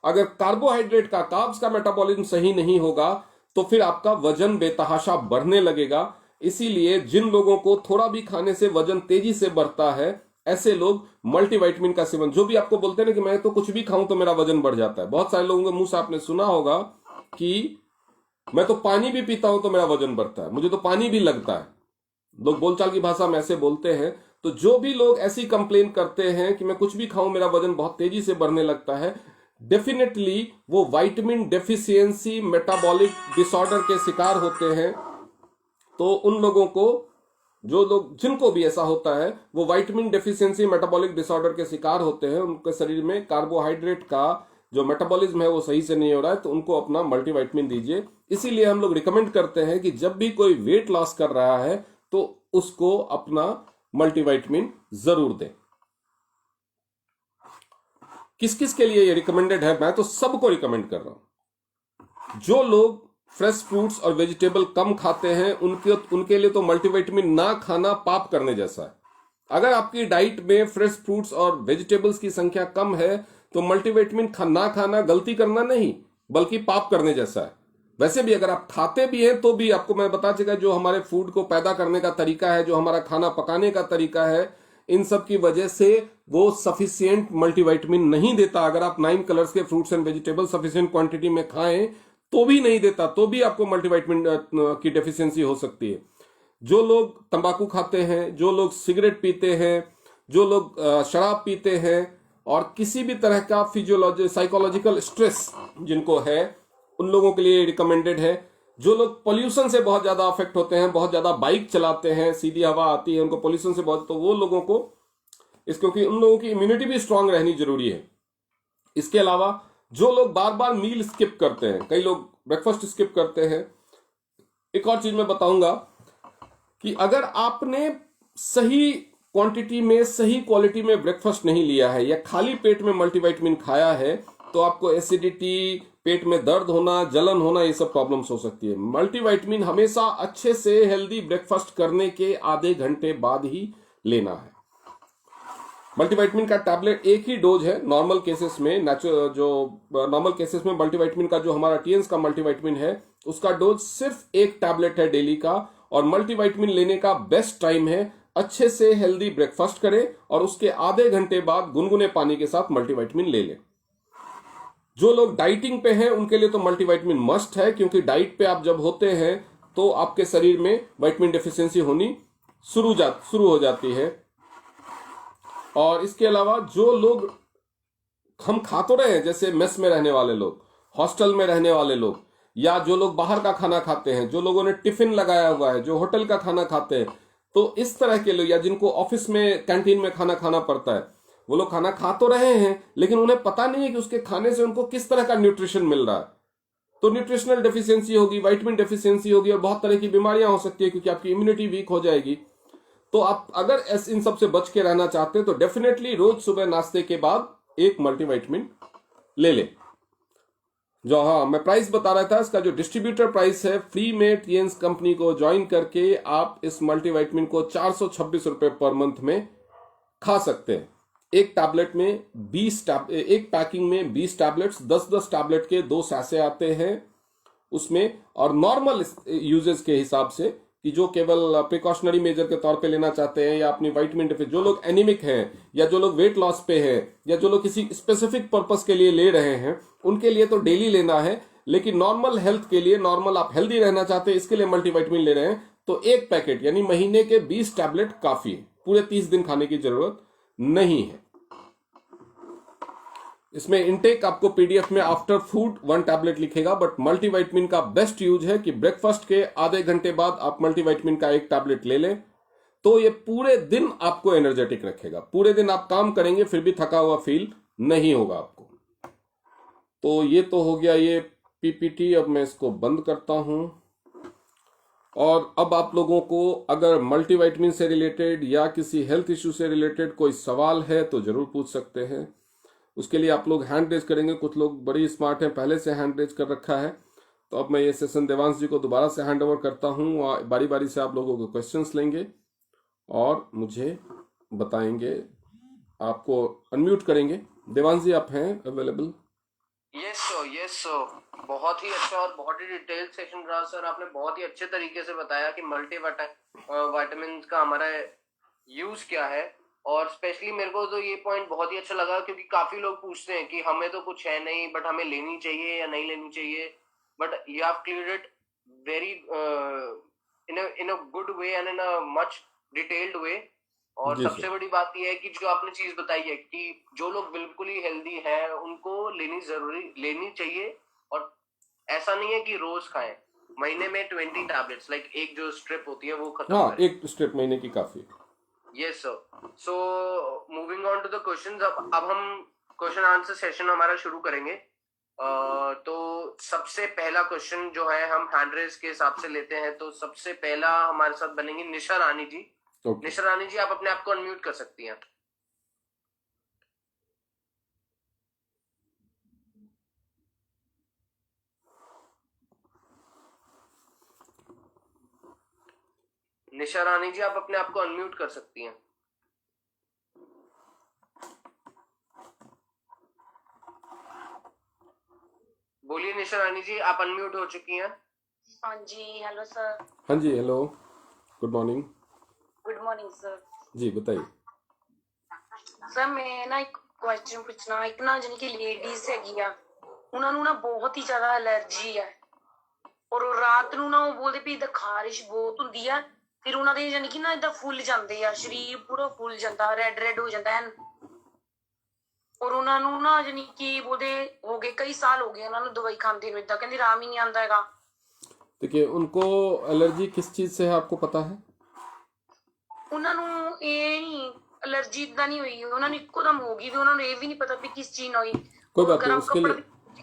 अगर कार्बोहाइड्रेट का, कार्ब्स का मेटाबॉलिज्म सही नहीं होगा तो फिर आपका वजन बेतहाशा बढ़ने लगेगा। इसीलिए जिन लोगों को थोड़ा भी खाने से वजन तेजी से बढ़ता है, ऐसे लोग मल्टीविटामिन का सेवन, जो भी आपको बोलते हैं ना कि मैं तो कुछ भी खाऊं तो मेरा वजन बढ़ जाता है, बहुत सारे लोगों के मुंह से आपने सुना होगा कि मैं तो पानी भी पीता हूं तो मेरा वजन बढ़ता है, मुझे तो पानी भी लगता है। लोग बोलचाल की भाषा में ऐसे बोलते हैं। तो जो भी लोग ऐसी कंप्लेन करते हैं कि मैं कुछ भी खाऊं मेरा वजन बहुत तेजी से बढ़ने लगता है, डेफिनेटली वो विटामिन डेफिशिएंसी मेटाबॉलिक डिसऑर्डर के शिकार होते हैं। तो उन लोगों को, जो लोग जिनको भी ऐसा होता है, वो विटामिन डेफिशिएंसी मेटाबॉलिक डिसऑर्डर के शिकार होते हैं, उनके शरीर में कार्बोहाइड्रेट का जो मेटाबॉलिज्म है वो सही से नहीं हो रहा है, तो उनको अपना मल्टीविटामिन दीजिए। इसीलिए हम लोग रिकमेंड करते हैं कि जब भी कोई वेट लॉस कर रहा है तो उसको अपना मल्टीविटामिन जरूर दें। किस किस के लिए ये रिकमेंडेड है? मैं तो सबको रिकमेंड कर रहा हूं। जो लोग फ्रेश फ्रूट्स और वेजिटेबल कम खाते हैं उनके लिए तो मल्टीविटामिन ना खाना पाप करने जैसा है। अगर आपकी डाइट में फ्रेश फ्रूट्स और वेजिटेबल्स की संख्या कम है तो मल्टीविटामिन ना खाना गलती करना नहीं बल्कि पाप करने जैसा है। वैसे भी अगर आप खाते भी हैं तो भी आपको मैं बता चुका, जो हमारे फूड को पैदा करने का तरीका है, जो हमारा खाना पकाने का तरीका है, इन सब की वजह से वो सफिशिएंट मल्टीविटामिन नहीं देता। अगर आप 9 कलर्स के fruits and vegetable sufficient quantity में खाएं तो भी नहीं देता, तो भी आपको मल्टीविटामिन की डेफिशिएंसी हो सकती है। जो लोग तंबाकू खाते हैं, जो लोग सिगरेट पीते हैं, जो लोग शराब पीते हैं और किसी भी तरह का साइकोलॉजिकल स्ट्रेस जिनको है, उन लोगों के लिए रिकमेंडेड है। जो लोग पोल्यूशन से बहुत ज्यादा अफेक्ट होते हैं, बहुत ज्यादा बाइक चलाते हैं, सीधी हवा आती है, उनको पोल्यूशन से बहुत, तो वो लोगों को क्योंकि उन लोगों की इम्यूनिटी भी स्ट्रांग रहनी जरूरी है। इसके अलावा जो लोग बार बार मील स्किप करते हैं, कई लोग ब्रेकफास्ट स्किप करते हैं। एक और चीज मैं बताऊंगा कि अगर आपने सही क्वांटिटी में, सही क्वालिटी में ब्रेकफास्ट नहीं लिया है या खाली पेट में मल्टीविटामिन खाया है तो आपको एसिडिटी, पेट में दर्द होना, जलन होना, ये सब प्रॉब्लम्स हो सकती है। मल्टीविटामिन हमेशा अच्छे से हेल्दी ब्रेकफास्ट करने के आधे घंटे बाद ही लेना है। मल्टीविटामिन का टैबलेट एक ही डोज है नॉर्मल केसेस में। नॉर्मल केसेस में मल्टीविटामिन का जो हमारा टीएंस का मल्टीविटामिन है उसका डोज सिर्फ एक टैबलेट है डेली का। और मल्टीविटामिन लेने का बेस्ट टाइम है अच्छे से हेल्दी ब्रेकफास्ट करें और उसके आधे घंटे बाद गुनगुने पानी के साथ मल्टीविटामिन ले लें। जो लोग डाइटिंग पे हैं उनके लिए तो मल्टीविटामिन मस्ट है, क्योंकि डाइट पे आप जब होते हैं तो आपके शरीर में विटामिन डेफिशिएंसी होनी शुरू हो जाती है। और इसके अलावा जो लोग, हम खा तो रहे हैं, जैसे मेस में रहने वाले लोग, हॉस्टल में रहने वाले लोग, या जो लोग बाहर का खाना खाते हैं, जो लोगों ने टिफिन लगाया हुआ है, जो होटल का खाना खाते हैं, तो इस तरह के लोग, या जिनको ऑफिस में कैंटीन में खाना खाना पड़ता है, वो लोग खाना खा तो रहे हैं लेकिन उन्हें पता नहीं है कि उसके खाने से उनको किस तरह का न्यूट्रिशन मिल रहा है। तो न्यूट्रिशनल डेफिशिएंसी होगी, विटामिन डेफिशिएंसी होगी और बहुत तरह की बीमारियां हो सकती है, क्योंकि आपकी इम्यूनिटी वीक हो जाएगी। तो आप अगर इन सब से बच के रहना चाहते हैं तो डेफिनेटली रोज सुबह नाश्ते के बाद एक मल्टीविटामिन ले लें। जो हाँ मैं प्राइस बता रहा था, इसका जो डिस्ट्रीब्यूटर प्राइस है, फ्री में टीएंस कंपनी को ज्वाइन करके आप इस मल्टीविटामिन को 426 रुपए पर मंथ में खा सकते हैं। एक टैबलेट में एक पैकिंग में 20 टैबलेट्स, 10-10 टैबलेट के 2 सैसे आते हैं उसमें। और नॉर्मल यूजेस के हिसाब से कि जो केवल प्रिकॉशनरी मेजर के तौर पे लेना चाहते हैं या अपनी विटामिन डेफिशिएंसी, जो लोग एनीमिक हैं या जो लोग वेट लॉस पे हैं या जो लोग किसी स्पेसिफिक पर्पस के लिए ले रहे हैं, उनके लिए तो डेली लेना है। लेकिन नॉर्मल हेल्थ के लिए, नॉर्मल आप हेल्दी रहना चाहते हैं, इसके लिए मल्टीविटामिन ले रहे हैं, तो एक पैकेट यानी महीने के 20 टैबलेट काफी है, पूरे 30 दिन खाने की जरूरत नहीं है। इसमें इनटेक आपको पीडीएफ में आफ्टर फूड 1 टैबलेट लिखेगा, बट मल्टीविटामिन का बेस्ट यूज है कि ब्रेकफास्ट के आधे घंटे बाद आप मल्टीविटामिन का 1 टैबलेट ले लें, तो ये पूरे दिन आपको एनर्जेटिक रखेगा। पूरे दिन आप काम करेंगे फिर भी थका हुआ फील नहीं होगा आपको। तो ये तो हो गया ये पीपीटी। अब मैं इसको बंद करता हूं। और अब आप लोगों को अगर मल्टीविटामिन से रिलेटेड या किसी हेल्थ इश्यू से रिलेटेड कोई सवाल है तो जरूर पूछ सकते हैं। उसके लिए आप लोग हैंड रेज करेंगे। कुछ लोग बड़ी स्मार्ट हैं, पहले से हैंड रेज कर रखा है। तो अब मैं ये सेशन देवांश जी को दोबारा से हैंड ओवर करता हूं और बारी बारी से आप लोगों को क्वेश्चंस लेंगे और मुझे बताएंगे। आपको अनम्यूट करेंगे। देवांश जी, आप हैं अवेलेबल? यस सर, बहुत ही अच्छा और बहुत ही डिटेल सेशन रहा सर। आपने बहुत ही अच्छे तरीके से बताया कि मल्टीविटामिन का हमारा यूज क्या है। और स्पेशली मेरे को तो ये पॉइंट बहुत ही अच्छा लगा, क्योंकि काफी लोग पूछते हैं कि हमें तो कुछ है नहीं बट हमें लेनी चाहिए या नहीं लेनी चाहिए, but you have cleared it very in a good way and in a much detailed वे। और जी सबसे सर। बड़ी बात यह है कि जो आपने चीज बताई है कि जो लोग बिल्कुल ही हेल्दी हैं उनको लेनी चाहिए। और ऐसा नहीं है कि रोज खाएं, महीने में 20 टैबलेट्स, लाइक एक जो स्ट्रिप होती है वो खत्म हाँ, करें। एक स्ट्रिप महीने की काफी। Yes sir. So moving on to the questions, अब हम क्वेश्चन आंसर सेशन हमारा शुरू करेंगे। तो सबसे पहला क्वेश्चन जो है हम हैंड रेज के हिसाब से लेते हैं। तो सबसे पहला हमारे साथ बनेंगी निशा रानी जी। निशा रानी जी, आप अपने आप को अनम्यूट कर सकती हैं। निशा रानी जी, आप अपने आप को अनम्यूट कर सकती हैं। बोलिए निशा रानी जी, आप अनम्यूट हो चुकी हैं। हाँ जी, हेलो सर। हाँ जी, hello, good morning. Good morning sir. जी बताइए। सर मैं ना एक क्वेश्चन पूछना। एक ना जिनकी लेडीज हैगी ਆ, ਉਹਨਾਂ ਨੂੰ ਨਾ ਬਹੁਤ ਹੀ ਜ਼ਿਆਦਾ ਐਲਰਜੀ ਹੈ ਔਰ ਰਾਤ ਨੂੰ ਨਾ ਉਹ ਬੋਲਦੇ ਵੀ ਇਦਾਂ ਖਾਰਿਸ਼ ਬਹੁਤ ਹੁੰਦੀ ਆ। ਫਿਰ ਉਹਨਾਂ ਦੇ ਯਾਨੀ ਕਿ ਨਾ ਇਦਾਂ ਫੁੱਲ ਜਾਂਦੇ ਆ, ਸਰੀਰ ਪੂਰਾ ਫੁੱਲ ਜਾਂਦਾ, ਰੈੱਡ ਹੋ ਜਾਂਦਾ ਹੈ। ਔਰ ਉਹਨਾਂ ਨੂੰ ਨਾ ਯਾਨੀ ਕਿ ਬੋਲਦੇ ਹੋ ਗਏ ਕਈ ਸਾਲ ਹੋ ਗਏ ਉਹਨਾਂ ਨੂੰ ਦਵਾਈ ਖਾਂਦੇ ਨੂੰ, ਇਦਾਂ ਕਹਿੰਦੇ ਆਰਾਮ ਹੀ ਨਹੀਂ ਆਉਂਦਾ ਹੈਗਾ। देखिए, उनको एलर्जी किस चीज से है आपको पता है? ਉਹਨਾਂ ਨੂੰ ਇਹ ਨਹੀਂ एलर्जी इतना नहीं हुई, उन्होंने एकदम होगी भी, उन्होंने ये भी नहीं पता भी किस चीज हुई। कोई बात नहीं,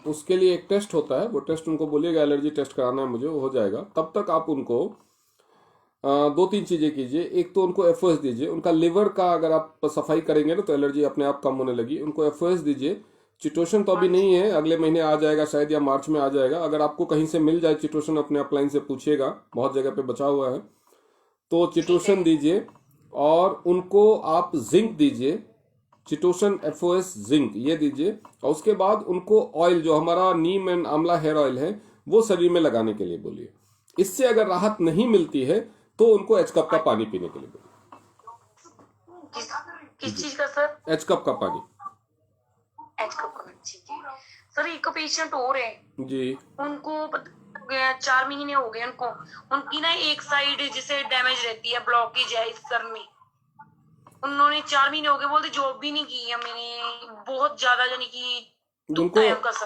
उसके लिए एक टेस्ट होता है, वो टेस्ट उनको बोलिएगा एलर्जी टेस्ट कराना है मुझे, वो हो जाएगा। तब तक आप उनको 2-3 चीजें कीजिए। एक तो उनको एफओएस दीजिए। उनका लिवर का अगर आप सफाई करेंगे ना तो एलर्जी अपने आप कम होने लगी। उनको एफओएस दीजिए। चिटोशन तो अभी नहीं है, अगले महीने आ जाएगा शायद, या मार्च में आ जाएगा। अगर आपको कहीं से मिल जाए चिटोशन, अपने अपलाइन से पूछिएगा, बहुत जगह पे बचा हुआ है। तो चिटोशन दीजिए और उनको आप जिंक दीजिए, चिटोसन एफओएस जिंक ये दीजिए। और उसके बाद उनको ऑयल, जो हमारा नीम एंड आंवला हेयर ऑयल है, वो शरीर में लगाने के लिए बोलिए। इससे अगर राहत नहीं मिलती है तो उनको एच कप का पानी पीने के लिए बोलिए। किस चीज का सर? एच कप का पानी। एच कप का, ठीक है सर। एक पेशेंट और है जी, उनको 4 महीने हो गए उनको। उनकी ना एक साइड जिसे डैमेज रहती है, ब्लॉकेज है इस सर में। उन्होंने 4 महीने हो गए, बोलते जॉब भी नहीं की है मैंने, बहुत ज्यादा यानी कि उनको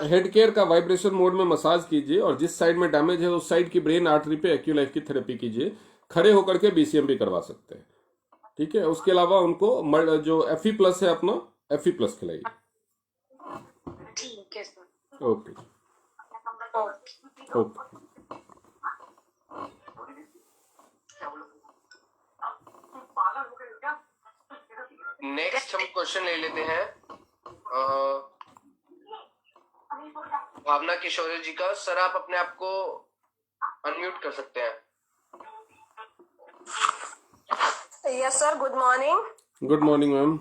हेड केयर का वाइब्रेशन मोड में मसाज कीजिए और जिस साइड में डैमेज है उस साइड की ब्रेन आर्टरी पे एक्यूलाइफ की थेरेपी कीजिए। खड़े होकर के बीसीएम भी करवा सकते हैं, ठीक है। उसके अलावा उनको जो एफई प्लस है अपना, एफई प्लस खिलाइए। ठीक है सर। Okay okay. नेक्स्ट हम क्वेश्चन ले लेते हैं भावना किशोरी जी का। सर आप अपने आप को अनम्यूट कर सकते हैं। Yes sir, good morning. Good morning ma'am.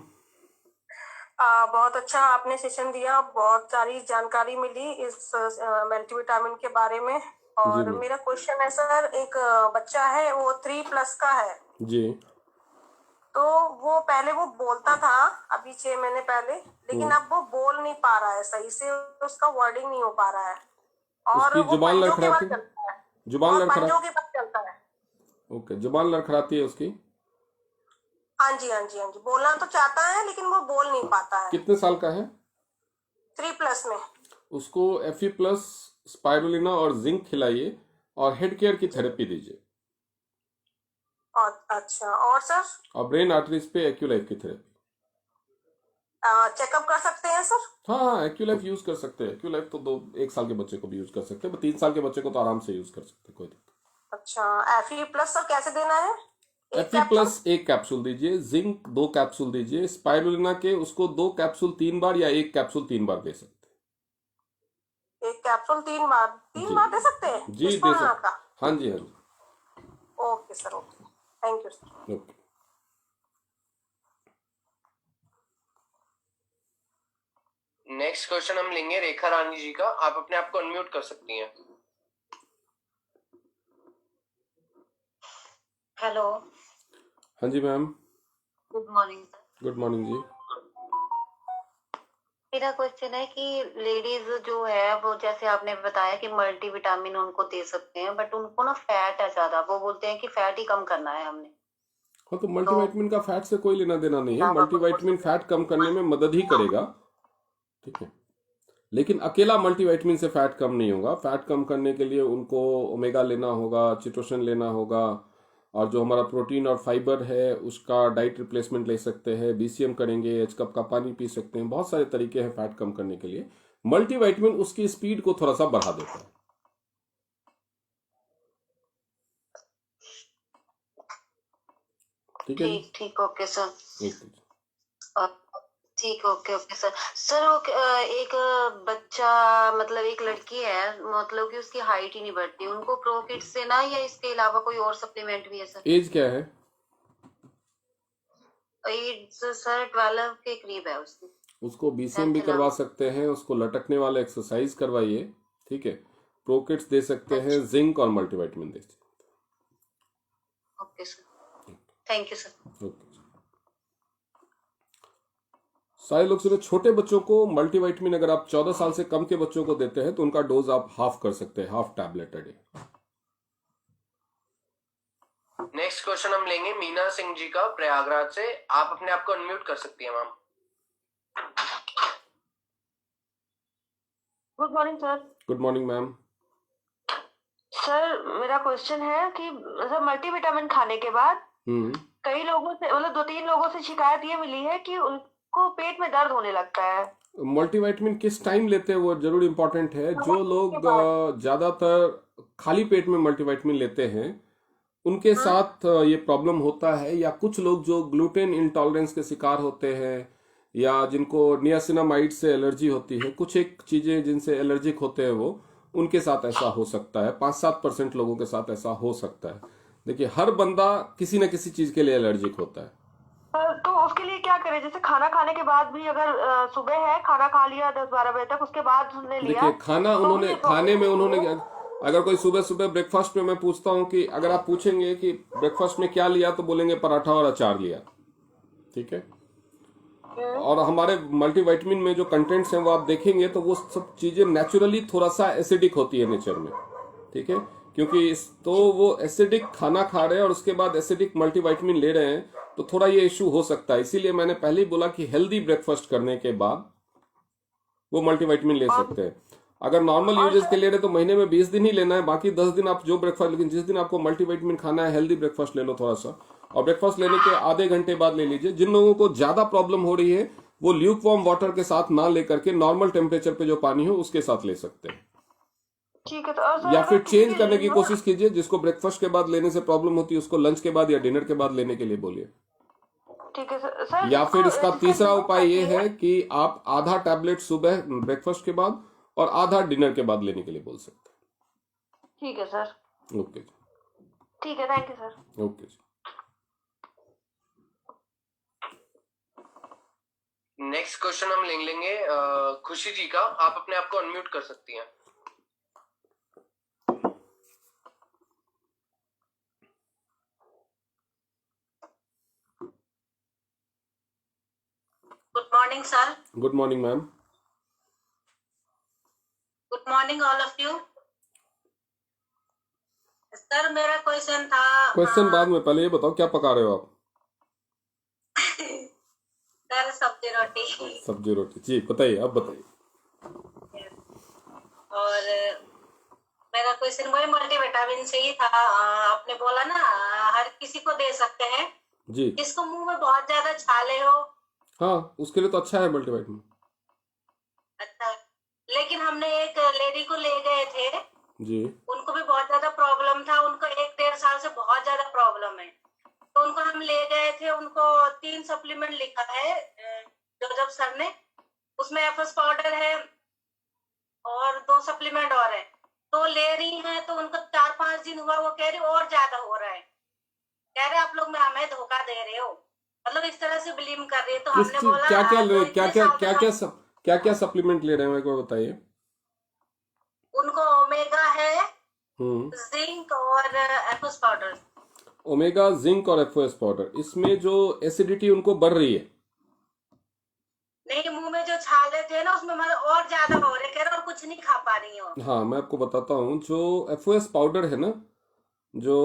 बहुत अच्छा आपने सेशन दिया, बहुत सारी जानकारी मिली इस मल्टीविटामिन के बारे में। जी और मैम। मेरा क्वेश्चन है सर, एक बच्चा है, वो 3+ का है। जी। तो वो पहले वो बोलता था अभी 6 महीने पहले, लेकिन अब वो बोल नहीं पा रहा है सही से, उसका वर्डिंग नहीं हो पा रहा है। और उसकी वो जुबान पंजों के बाद लड़खड़ाती चलता है, जुबान और लड़खड़ा पंजों के बाद चलता है। ओके, जुबान लड़खड़ाती है उसकी। हाँ जी, हाँ जी, हाँ जी, बोलना तो चाहता है लेकिन वो बोल नहीं पाता है। कितने साल का है? 3+ में। उसको Fe+ स्पाइरुलिना और जिंक खिलाइए और हेड केयर की थेरेपी दीजिए। और अच्छा, और सर और ब्रेन आर्टरीज पे एक्यूलाइफ की थेरेपी। चेकअप कर सकते हैं सर? हाँ, एक्यूलाइफ यूज कर सकते हैं। एक्यूलाइफ तो 1 साल के बच्चे को भी यूज कर सकते हैं, 3 साल के बच्चे को तो आराम से यूज कर सकते हैं, कोई दिक्कत। अच्छा, Fe+ सर कैसे देना है? एक Fe+ कैप्सूल? 1 कैप्सूल दीजिए, जिंक 2 कैप्सूल दीजिए, स्पाइरुलिना के उसको 2 कैप्सूल 3 बार या 1 कैप्सूल 3 बार दे सकते एक कैप्सूल 3 बार, जी। 3 बार दे सकते हैं जी इस दे कोरोना सकते। का? हाँ जी, हाँ जी। Okay sir, okay, thank you sir. Okay. Next question हम लेंगे रेखा रानी जी का। आप अपने आप को अनम्यूट कर सकती हैं। हेलो, हाँ जी ma'am. Good morning sir. Good morning जी। मेरा क्वेश्चन है कि लेडीज जो है वो, जैसे आपने बताया कि मल्टीविटामिन उनको दे सकते हैं, बट उनको ना फैट है ज्यादा, वो बोलते हैं कि फैट ही कम करना है हमने। हाँ, तो मल्टीविटामिन का फैट से कोई लेना देना नहीं है। क्या मल्टीविटामिन फैट कम करने में मदद ही करेगा, ठीक है, लेकिन अकेला मल्टीविटामिन से फैट कम नहीं होगा। फैट कम करने के लिए उनको ओमेगा लेना होगा, चिटोसन लेना होगा, और जो हमारा प्रोटीन और फाइबर है उसका डाइट रिप्लेसमेंट ले सकते हैं, BCM करेंगे, H कप का पानी पी सकते हैं। बहुत सारे तरीके हैं फैट कम करने के लिए। मल्टीविटामिन उसकी स्पीड को थोड़ा सा बढ़ा देता है, ठीक है जी। ठीक ठीक, ओके सर। ओके। अ, ठीक, ओके ओके सर। सर वो एक बच्चा, मतलब एक लड़की है, मतलब कि उसकी हाइट ही नहीं बढ़ती, उनको प्रो किड्स से ना, या इसके अलावा कोई और सप्लीमेंट भी है सर? एज क्या है? एज सर 12 के करीब है उसकी। उसको BCM भी 10th करवा ना। सकते हैं, उसको लटकने वाला एक्सरसाइज करवाइए, ठीक है। प्रोकिट्स दे सकते हैं, अच्छा, जिंक और मल्टीविटामिन दे सकते okay sir, thank you sir. हैं। ओके। सारे लोग सुने, छोटे बच्चों को मल्टीविटामिन अगर आप 14 साल से कम के बच्चों को देते हैं तो उनका डोज आप हाफ कर सकते हैं, half tablet a day. Next question हम लेंगे मीना सिंह जी का प्रयागराज से। आप अपने आप को अनम्यूट कर सकती हैं ma'am. Good morning sir. Good morning ma'am. Sir मेरा क्वेश्चन है कि सर मल्टीविटामिन खाने के बाद कई लोगों से, मतलब 2-3 लोगों से शिकायत ये मिली है कि उनको पेट में दर्द होने लगता है। मल्टीविटामिन किस टाइम लेते हैं वो जरूर इंपॉर्टेंट है। जो लोग ज्यादातर खाली पेट में मल्टीविटामिन लेते हैं उनके साथ ये प्रॉब्लम होता है, या कुछ लोग जो ग्लूटेन इंटॉलरेंस के शिकार होते हैं, या जिनको नियासिनामाइड से एलर्जी होती है, कुछ एक चीजें जिनसे एलर्जिक होते हैं, वो उनके साथ ऐसा हो सकता है। 5-7% लोगों के साथ ऐसा हो सकता है। देखिए, हर बंदा किसी न किसी चीज के लिए एलर्जिक होता है। तो उसके लिए क्या करें? जैसे खाना खाने के बाद भी, अगर सुबह है, खाना खा लिया 10-12 बजे तक, उसके बाद हमने लिया, देखिए, खाना तो उन्होंने, भी खाने में उन्होंने, अगर कोई सुबह सुबह ब्रेकफास्ट में, मैं पूछता हूँ कि अगर आप पूछेंगे कि ब्रेकफास्ट में क्या लिया, तो बोलेंगे पराठा और अचार लिया, ठीक है। और हमारे मल्टीविटामिन में जो कंटेंट्स हैं वो आप देखेंगे तो वो सब चीजें नेचुरली थोड़ा सा एसिडिक होती है नेचर में, ठीक है। क्योंकि तो वो एसिडिक खाना खा रहे हैं और उसके बाद एसिडिक मल्टीविटामिन ले रहे हैं, तो थोड़ा ये इश्यू हो सकता है। इसीलिए मैंने पहले ही बोला कि हेल्दी ब्रेकफास्ट करने के बाद वो मल्टीविटामिन ले सकते हैं। अगर नॉर्मल यूजेस के ले रहे तो महीने में 20 दिन ही लेना है, बाकी 10 दिन आप जो ब्रेकफास्ट, लेकिन जिस दिन आपको मल्टीविटामिन खाना है, हेल्दी ब्रेकफास्ट ले लो थोड़ा सा, और ब्रेकफास्ट लेने के आधे घंटे बाद ले लीजिए। जिन लोगों को ज्यादा प्रॉब्लम हो रही है वो ल्यूक वार्म वाटर के साथ ना लेकर के नॉर्मल टेम्परेचर पे जो पानी हो उसके साथ ले सकते हैं, ठीक है। तो और सर या फिर अगर चेंज किसी करने की लोग- कोशिश कीजिए। जिसको ब्रेकफास्ट के बाद लेने से प्रॉब्लम होती है उसको लंच के बाद या डिनर के बाद लेने के लिए बोलिए। ठीक है सर। सर या फिर इसका तीसरा नींद उपाय ये आती है कि आप आधा टैबलेट सुबह ब्रेकफास्ट के बाद और आधा डिनर के बाद लेने के लिए बोल सकते ठीक है सर। हैं। ओके जी, ठीक है, thank you sir. Okay ji. Next question हम ले लेंगे खुशी जी का। आप अपने आप को अनम्यूट कर सकती हैं। Good morning sir. Good morning ma'am. Good morning all of you. Sir मेरा क्वेश्चन था। क्वेश्चन बाद में, पहले ये बताओ क्या पका रहे हो आप? सर सब्जी रोटी। सब्जी रोटी, जी बताइए, अब बताइए। और मेरा क्वेश्चन वही मल्टीविटामिन से ही था। आपने बोला ना हर किसी को दे सकते हैं जी जिसको मुंह में बहुत ज्यादा छाले हो। हाँ, उसके लिए तो अच्छा है मल्टीविटामिन। अच्छा, लेकिन हमने एक लेडी को ले गए थे, जी उनको भी बहुत ज्यादा प्रॉब्लम था। उनको 1-1.5 साल से बहुत ज्यादा प्रॉब्लम है, तो उनको हम ले गए थे। उनको 3 सप्लीमेंट लिखा है जोजब सर ने। उसमें एफएस पाउडर है और 2 सप्लीमेंट और है। तो ले रही हैं तो उनको 4-5 दिन हुआ, वो कह रही और ज्यादा हो रहा है। कह रहे आप लोग में हमें धोखा दे रहे हो, मतलब इस तरह से बिलीव कर रही है। तो किस हमने चीज, बोला क्या क्या तो इतने साल तक क्या क्या सप्लीमेंट ले रहे हैं, मेरे को बताइए। उनको ओमेगा है, जिंक और एफएस पाउडर। ओमेगा, जिंक और एफओएस पाउडर। इसमें जो एसिडिटी उनको बढ़ रही है, नहीं मुंह में जो छाले थे ना उसमें मतलब और ज्यादा हो रहे, कह रहे और कुछ नहीं खा पा रही हो। हाँ मैं आपको बताता हूँ। जो एफओएस पाउडर है ना, जो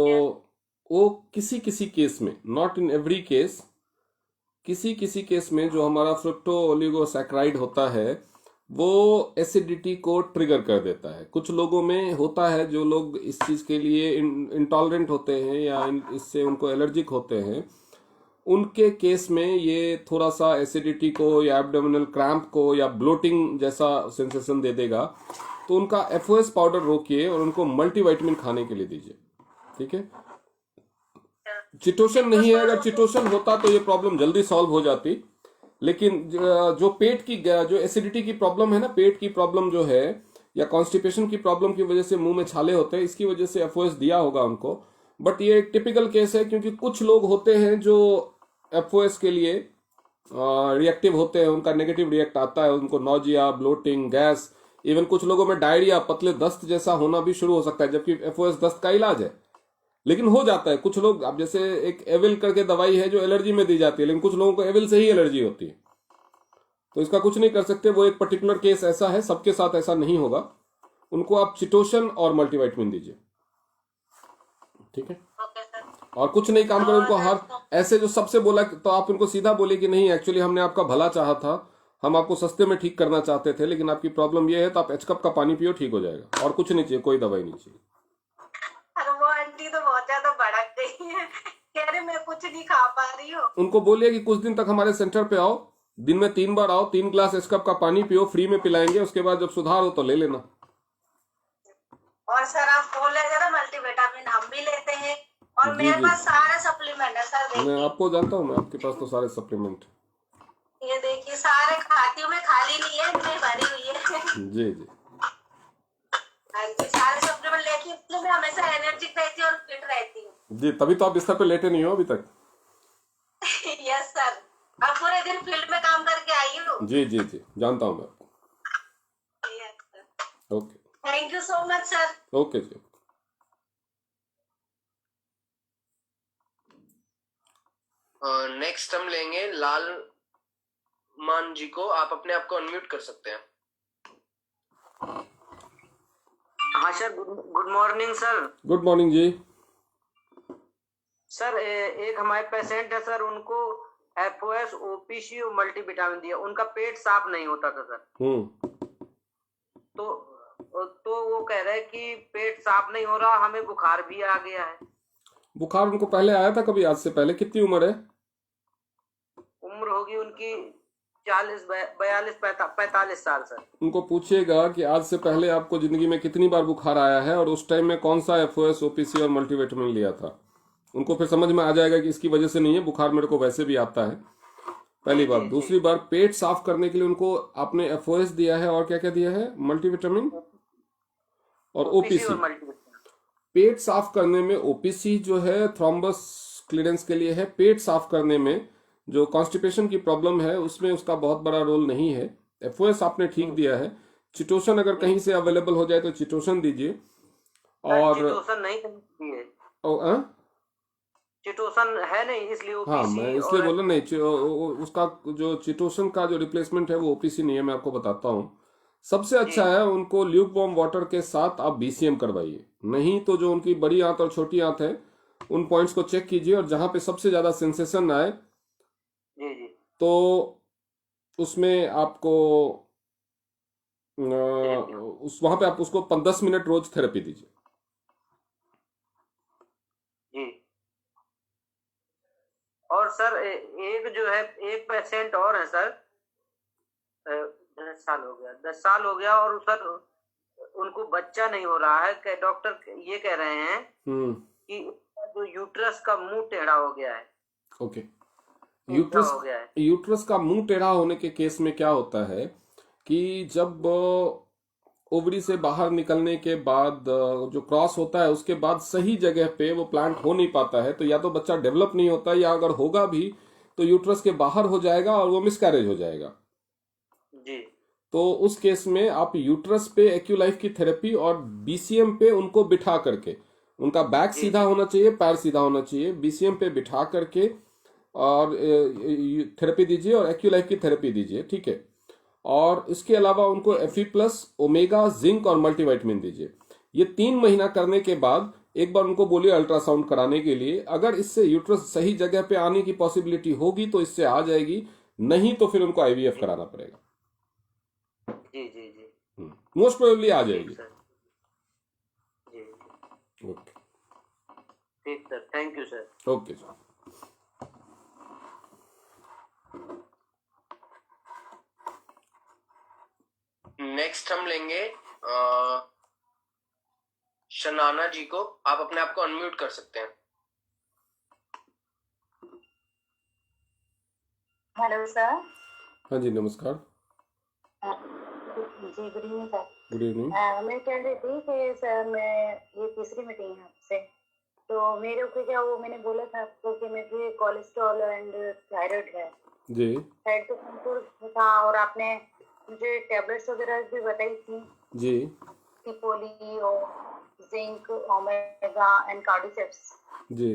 वो किसी किसी केस में, नॉट इन एवरी केस, किसी किसी केस में जो हमारा फ्रुक्टो ओलिगोसैक्राइड होता है वो एसिडिटी को ट्रिगर कर देता है। कुछ लोगों में होता है, जो लोग इस चीज के लिए इंटॉलरेंट होते हैं या इससे उनको एलर्जिक होते हैं, उनके केस में ये थोड़ा सा एसिडिटी को या एब्डोमिनल क्रैम्प को या ब्लोटिंग जैसा सेंसेशन दे देगा। तो उनका एफओएस पाउडर रोकिए और उनको मल्टीविटामिन खाने के लिए दीजिए, ठीक है। चिटोसन नहीं है, अगर चिटोसन होता तो ये प्रॉब्लम जल्दी सॉल्व हो जाती। लेकिन जो पेट की, जो एसिडिटी की प्रॉब्लम है ना, पेट की प्रॉब्लम जो है या कॉन्स्टिपेशन की प्रॉब्लम की वजह से मुंह में छाले होते हैं, इसकी वजह से एफओएस दिया होगा उनको। बट ये एक टिपिकल केस है, क्योंकि कुछ लोग होते हैं जो एफओएस के लिए रिएक्टिव होते हैं, उनका नेगेटिव रिएक्ट आता है, उनको नॉजिया, ब्लोटिंग, गैस, इवन कुछ लोगों में डायरिया, पतले दस्त जैसा होना भी शुरू हो सकता है, जबकि एफओएस दस्त का इलाज है। लेकिन हो जाता है कुछ लोग, अब जैसे एक एविल करके दवाई है जो एलर्जी में दी जाती है, लेकिन कुछ लोगों को एविल से ही एलर्जी होती है, तो इसका कुछ नहीं कर सकते। वो एक पर्टिकुलर केस ऐसा है, सबके साथ ऐसा नहीं होगा। उनको आप चिटोसन और मल्टीविटामिन दीजिए, ठीक है। और कुछ नहीं काम करें उनको। हर ऐसे जो सबसे बोला तो आप उनको सीधा बोले कि नहीं, एक्चुअली हमने आपका भला चाहा था, हम आपको सस्ते में ठीक करना चाहते थे, लेकिन आपकी प्रॉब्लम ये है तो आप एचकप का पानी पियो, ठीक हो जाएगा, और कुछ नहीं चाहिए, कोई दवाई नहीं चाहिए। वो आंटी तो बहुत ज्यादा भड़क गई है, कह रहे मैं कुछ नहीं खा पा रही हूँ। उनको बोलिए कि कुछ दिन तक हमारे सेंटर पे आओ, दिन में 3 बार आओ, 3 ग्लास एचकप का पानी पियो, फ्री में पिलाएंगे, उसके बाद जब सुधार हो तो ले लेना। और सर आप बोल रहे थे ना मल्टीविटामिन हम भी लेते हैं, और मेरे पास सारे सप्लीमेंट है सर। देखिए मैं आपको जानता हूँ, मैं आपके पास तो सारे सप्लीमेंट, ये देखिए सारे खाती हूँ मैं, खाली नहीं है, इतनी भरी हुई है। जी जी हाँ जी, सारे सप्लीमेंट लेके इसलिए मैं हमेशा एनर्जिक रहती हूँ और फिट रहती हूँ। जी, तभी तो आप बिस्तर पे लेटे नहीं हो अभी तक। यस सर, अब पूरे दिन फील्ड में काम करके आई हूँ। जी जी जी, जानता हूँ मैं आपको। Okay, thank you so much sir. Okay ji. Next हम लेंगे लाल मान जी को। आप अपने आप को अनम्यूट कर सकते हैं। हाँ sir, good morning sir. Good morning जी। सर एक हमारे पेशेंट है सर, उनको एफओएस, ओपीसी और मल्टीविटामिन दिया, उनका पेट साफ नहीं होता था सर। तो वो कह रहे हैं कि पेट साफ नहीं हो रहा, हमें बुखार भी आ गया है। बुखार उनको पहले आया था कभी, आज से पहले? कितनी उम्र है? उम्र होगी उनकी 40, 42, 45 साल सर। उनको पूछिएगा कि आज से पहले आपको जिंदगी में कितनी बार बुखार आया है और उस टाइम में कौन सा एफओएस, ओपीसी और मल्टीविटामिन लिया था। उनको फिर समझ में आ जाएगा कि इसकी वजह से नहीं है, बुखार मेरे को वैसे भी आता है, पहली बात। दूसरी बार पेट साफ करने के लिए उनको आपने एफओएस दिया है और क्या क्या दिया है, मल्टीविटामिन और ओपीसी। पेट साफ करने में ओपीसी जो है थ्रोम्बस क्लियरेंस के लिए है, पेट साफ करने में जो कॉन्स्टिपेशन की प्रॉब्लम है उसमें उसका बहुत बड़ा रोल नहीं है। एफओएस आपने ठीक दिया है। चिटोसन अगर कहीं से अवेलेबल हो जाए तो चिटोसन दीजिए। और चिटोसन नहीं है, चिटोसन है नहीं, इसलिए हाँ मैं इसलिए बोला नहीं, उसका जो चिटोसन का जो रिप्लेसमेंट है वो ओपीसी नहीं है, मैं आपको बताता हूँ। सबसे अच्छा है उनको ल्यूक वार्म वाटर के साथ आप बीसीएम करवाइए, नहीं तो जो उनकी बड़ी आंत और छोटी आंत है उन पॉइंट्स को चेक कीजिए, और जहां पे सबसे ज्यादा सेंसेशन आए तो उसमें आपको वहां पे आप उसको 10 मिनट रोज थेरेपी दीजिए। और सर एक जो है एक पेशेंट और है सर, 10 साल हो गया और सर उनको बच्चा नहीं हो रहा है। डॉक्टर ये कह रहे हैं कि जो यूट्रस का मुंह टेढ़ा हो गया है। ओके, यूट्रस का मुंह टेढ़ा होने के केस में क्या होता है कि जब ओवरी से बाहर निकलने के बाद जो क्रॉस होता है उसके बाद सही जगह पे वो प्लांट हो नहीं पाता है, तो या तो बच्चा डेवलप नहीं होता, या अगर होगा भी तो यूट्रस के बाहर हो जाएगा और वो मिसकैरेज हो जाएगा जी। तो उस केस में आप यूट्रस पे एक्यूलाइफ की थेरेपी और बीसीएम पे उनको बिठा करके, उनका बैक सीधा होना चाहिए, पैर सीधा होना चाहिए, बीसीएम पे बिठा करके और थेरेपी दीजिए और एक्यूलाइफ की थेरेपी दीजिए, ठीक है। और इसके अलावा उनको Fe+, ओमेगा, जिंक और मल्टीविटामिन दीजिए। ये 3 महीना करने के बाद एक बार उनको बोलिए अल्ट्रासाउंड कराने के लिए। अगर इससे यूट्रस सही जगह पे आने की पॉसिबिलिटी होगी तो इससे आ जाएगी, नहीं तो फिर उनको आईवीएफ कराना पड़ेगा। जी जी जी, मोस्ट प्रोबेबली आ जाएगी। ओके ठीक sir, thank you sir. Okay sir. Next हम लेंगे शनाना जी को। आप अपने आप को अनम्यूट कर सकते हैं। Hello sir. हाँ जी नमस्कार। जी good evening sir. Good evening. मैं कह रही थी कि सर मैं ये तीसरी मीटिंग है आपसे, तो मेरे को क्या वो मैंने बोला था आपको कि मेरे कोलेस्ट्रॉल एंड थायराइड है जी। थायराइड तो कंट्रोल था, और आपने मुझे टैबलेट्स वगैरह भी बताई थी जी, टिपोली और जिंक, ओमेगा एंड कार्डिसेप्स जी,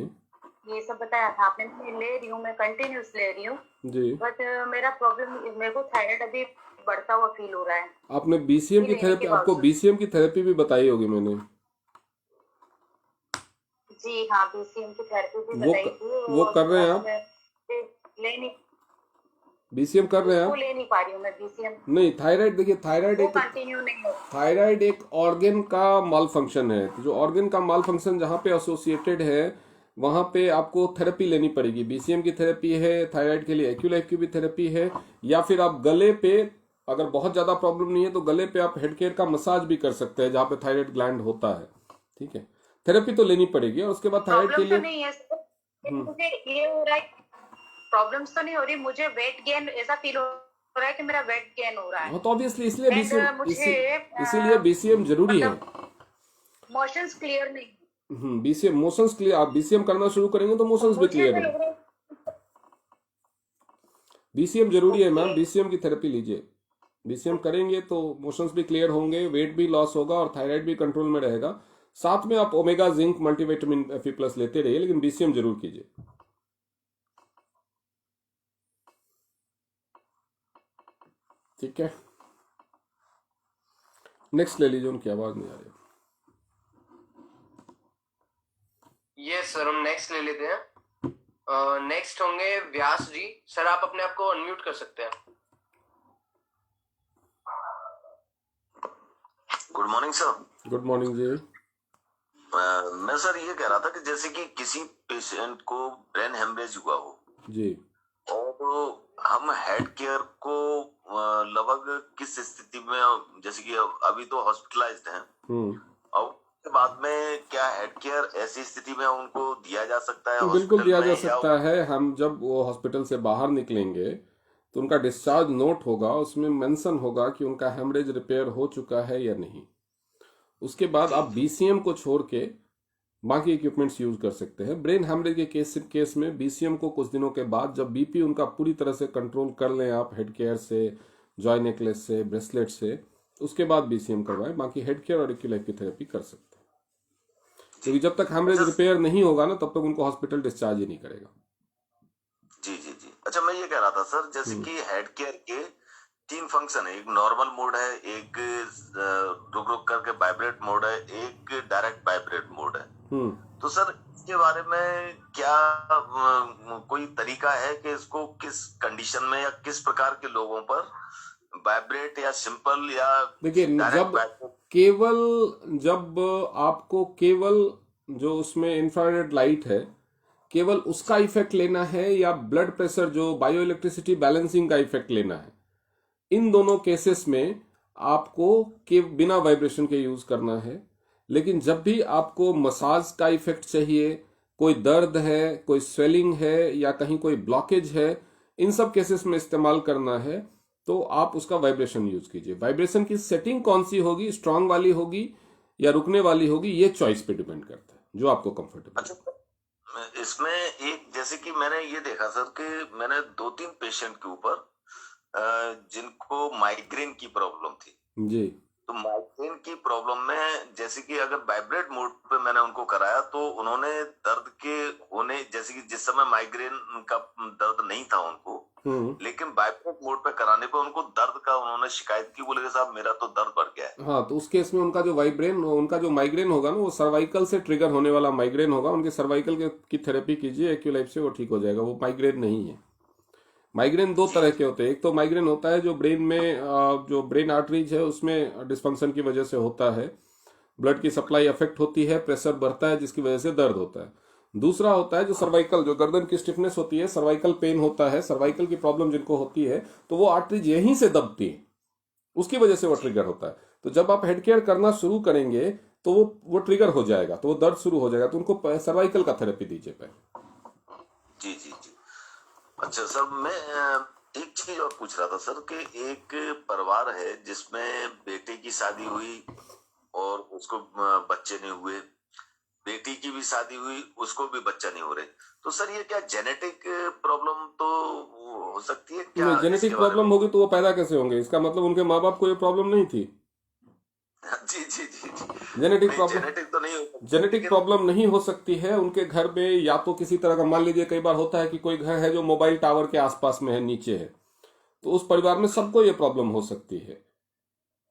ये सब बताया था आपने। मैं ले रही हूँ, मैं कंटिन्यूस ले रही हूँ जी। बट मेरा प्रॉब्लम, मेरे को थायराइड अभी बढ़ता हुआ फील हो रहा है। आपने बीसीएम की थेरेपी, आपको बीसीएम की थेरेपी भी बताई होगी मैंने। जी हाँ, बीसीएम की थेरेपी भी बताई थी। वो कर रहे हैं आप? ले नहीं, बीसीएम कर रहे हैं आप? ले नहीं पा रही हूँ मैं बीसीएम। नहीं, थायराइड देखिए, थायराइड एक कंटिन्यू नहीं हो। थायराइड एक ऑर्गन का माल फंक्शन है। तो जो ऑर्गन का माल फंक्शन जहाँ पे एसोसिएटेड है वहां पे आपको थेरेपी लेनी पड़ेगी। बीसीएम की थेरेपी है, थायराइड के लिए एक्यूलाइफ की भी थेरेपी है, या फिर आप गले पे, अगर बहुत ज्यादा प्रॉब्लम नहीं है तो गले पे आप हेड केयर का मसाज भी कर सकते हैं जहाँ पे थायराइड ग्लैंड होता है, ठीक है। थेरेपी तो लेनी पड़ेगी। और उसके बाद थायराइड के लिए नहीं है मुझे ये हो रहा है, प्रॉब्लम्स तो नहीं हो रही, मुझे वेट गेन ऐसा फील हो रहा है कि मेरा वेट गेन हो रहा है। तो ऑब्वियसली इसलिए बीसीएम, इसीलिए बीसीएम जरूरी है। मोशंस क्लियर नहीं। बीसीएम मोशंस क्लियर, आप बीसीएम करना शुरू करेंगे तो मोशंस भी क्लियर है। बीसीएम जरूरी है मैम, बीसीएम की थेरेपी लीजिए। बीसीएम करेंगे तो मोशंस भी क्लियर होंगे, वेट भी लॉस होगा और थायराइड भी कंट्रोल में रहेगा। साथ में आप ओमेगा, जिंक, मल्टीविटामिन, Fe+ लेते रहिए, लेकिन बीसीएम जरूर कीजिए। ठीक है, नेक्स्ट ले लीजिए। उनकी आवाज नहीं आ रही। यस सर, हम नेक्स्ट ले लेते हैं। नेक्स्ट होंगे व्यास जी। सर आप अपने आप को अनम्यूट कर सकते हैं। Good morning sir. Good morning जी। मैं सर ये कह रहा था कि जैसे कि किसी पेशेंट को ब्रेन हेमरेज हुआ हो जी, और हम हेड केयर को लगभग किस स्थिति में, जैसे कि अभी तो हॉस्पिटलाइज्ड हैं, और बाद में क्या हेड केयर ऐसी स्थिति में उनको दिया जा सकता है बिल्कुल हॉस्पिटल दिया में जा या सकता है। हम जब वो हॉस्पिटल से बाहर निकलेंगे तो उनका डिस्चार्ज नोट होगा, उसमें मेंशन होगा कि उनका हेमरेज रिपेयर हो चुका है या नहीं। उसके बाद आप बीसीएम को छोड़ के बाकी इक्विपमेंट्स यूज कर सकते हैं। ब्रेन हेमरेज के केस में बीसीएम को कुछ दिनों के बाद जब बीपी उनका पूरी तरह से कंट्रोल कर लें आप हेड केयर से, जॉय नेकलेस से, ब्रेसलेट से, उसके बाद बीसीएम करवाएं। बाकी हेड केयर और एक्यूलाइफ की थेरेपी कर सकते हैं, क्योंकि जब तक हेमरेज रिपेयर नहीं होगा ना तब तक उनको हॉस्पिटल डिस्चार्ज ही नहीं करेगा। जी जी जी। अच्छा, मैं ये कह रहा था सर, जैसे कि हेड केयर के 3 फंक्शन है, एक नॉर्मल मोड है, एक रुक रुक करके वाइब्रेट मोड है, एक डायरेक्ट वाइब्रेट मोड है। तो सर इसके बारे में क्या कोई तरीका है कि इसको किस कंडीशन में या किस प्रकार के लोगों पर वाइब्रेट या सिंपल या देखिए, जब आपको केवल जो उसमें इंफ्रारेड लाइट है केवल उसका इफेक्ट लेना है या ब्लड प्रेशर जो बायो इलेक्ट्रिसिटी बैलेंसिंग का इफेक्ट लेना है, इन दोनों केसेस में आपको के बिना वाइब्रेशन के यूज करना है। लेकिन जब भी आपको मसाज का इफेक्ट चाहिए, कोई दर्द है, कोई स्वेलिंग है या कहीं कोई ब्लॉकेज है, इन सब केसेस में इस्तेमाल करना है तो आप उसका वाइब्रेशन यूज कीजिए। वाइब्रेशन की सेटिंग कौन सी होगी, स्ट्रांग वाली होगी या रुकने वाली होगी, ये चॉइस पे डिपेंड करता है जो आपको कंफर्टेबल। अच्छा, इसमें एक जैसे कि मैंने ये देखा सर कि मैंने 2-3 पेशेंट के ऊपर जिनको माइग्रेन की प्रॉब्लम थी जी, तो माइग्रेन की प्रॉब्लम में जैसे कि अगर वाइब्रेट मोड पे मैंने उनको कराया तो उन्होंने दर्द के होने, जैसे कि जिस समय माइग्रेन का दर्द नहीं था उनको, लेकिन वाइब्रेट मोड पे कराने पे उनको दर्द का उन्होंने शिकायत की, बोले साहब मेरा तो दर्द बढ़ गया है। हाँ, तो उस केस में उनका जो माइग्रेन होगा ना वो सर्वाइकल से ट्रिगर होने वाला माइग्रेन होगा। उनके सर्वाइकल की थेरेपी कीजिए एक्यूलाइफ से, वो ठीक हो जाएगा। वो माइग्रेन नहीं है। माइग्रेन 2 तरह के होते हैं। एक तो माइग्रेन होता है जो ब्रेन में जो ब्रेन आर्टरीज है उसमें डिस्फंक्शन की वजह से होता है, ब्लड की सप्लाई अफेक्ट होती है, प्रेशर बढ़ता है जिसकी वजह से दर्द होता है। दूसरा होता है जो सर्वाइकल, जो गर्दन की स्टिफनेस होती है, सर्वाइकल पेन होता है, सर्वाइकल की प्रॉब्लम जिनको होती है तो वो आर्टरीज यहीं से दबती है, उसकी वजह से वो ट्रिगर होता है। तो जब आप हेड केयर करना शुरू करेंगे तो वो ट्रिगर हो जाएगा, तो वो दर्द शुरू हो जाएगा, तो उनको सर्वाइकल का थेरेपी दीजिए पहले। जी जी जी। अच्छा सर, मैं एक चीज और पूछ रहा था सर कि एक परिवार है जिसमें बेटे की शादी हुई और उसको बच्चे नहीं हुए, बेटी की भी शादी हुई, उसको भी बच्चा नहीं हो रहे, तो सर ये क्या जेनेटिक प्रॉब्लम तो हो सकती है क्या? जेनेटिक प्रॉब्लम होगी तो वो पैदा कैसे होंगे? इसका मतलब उनके माँ बाप को ये प्रॉब्लम नहीं थी। जी जी जी जी। जेनेटिक प्रॉब्लम, जेनेटिक तो नहीं हो, जेनेटिक प्रॉब्लम नहीं हो सकती है उनके घर में, या तो किसी तरह का, मान लीजिए कई बार होता है कि कोई घर है जो मोबाइल टावर के आसपास में है, नीचे है, तो उस परिवार में सबको ये प्रॉब्लम हो सकती है।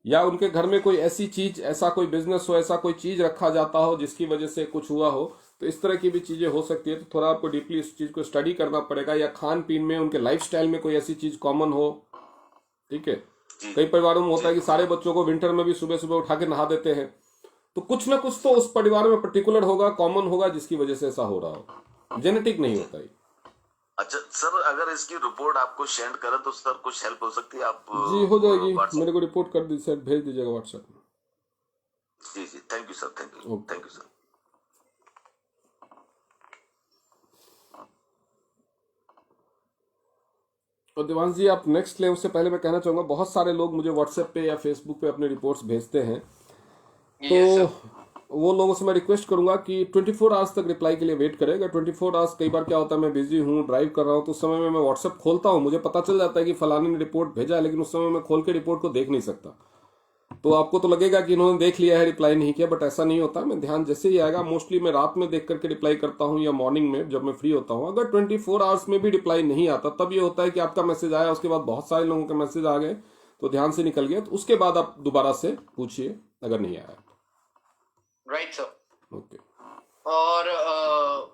या उनके घर में कोई ऐसी चीज, ऐसा कोई बिजनेस हो, ऐसा कोई चीज रखा जाता हो जिसकी वजह से कुछ हुआ हो, तो इस तरह की भी चीजें हो सकती है। तो थोड़ा आपको डीपली इस चीज को स्टडी करना पड़ेगा। या खान पीन में, उनके लाइफस्टाइल में कोई ऐसी चीज कॉमन हो। ठीक है, कई परिवारों में होता है कि सारे बच्चों को विंटर में भी सुबह सुबह उठा के नहा देते हैं, तो कुछ ना कुछ तो उस परिवार में पर्टिकुलर होगा, कॉमन होगा, जिसकी वजह से ऐसा हो रहा हो। जेनेटिक नहीं होता है। अच्छा सर, अगर इसकी रिपोर्ट आपको सेंड करें तो सर कुछ हेल्प हो सकती है? आप जी हो जाएगी, मेरे को रिपोर्ट कर दीजिए, भेज दीजिएगा व्हाट्सएप में। जी जी, thank you sir, thank you, thank you sir. और देवांश जी, आप नेक्स्ट लें उससे पहले मैं कहना चाहूंगा, बहुत सारे लोग मुझे व्हाट्सएप पे या फेसबुक पे अपने रिपोर्ट्स भेजते हैं, तो वो लोगों से मैं रिक्वेस्ट करूंगा कि 24 आवर्स तक रिप्लाई के लिए वेट करें। अगर 24 आवर्स, कई बार क्या होता है मैं बिजी हूँ, ड्राइव कर रहा हूँ, तो उस समय में मैं व्हाट्सएप खोलता हूँ, मुझे पता चल जाता है कि फलाने ने रिपोर्ट भेजा है, लेकिन उस समय मैं खोल के रिपोर्ट को देख नहीं सकता। तो आपको तो लगेगा कि इन्होंने देख लिया है, रिप्लाई नहीं किया, बट ऐसा नहीं होता। मैं ध्यान जैसे ही आएगा, मोस्टली मैं रात में देख करके रिप्लाई करता हूँ या मॉर्निंग में जब मैं फ्री होता हूँ। अगर 24 आवर्स में भी रिप्लाई नहीं आता, तब ये होता है कि आपका मैसेज आया, उसके बाद बहुत सारे लोगों के मैसेज आ गए तो ध्यान से निकल गया, तो उसके बाद आप दोबारा से पूछिए अगर नहीं आया। Right sir. ओके। और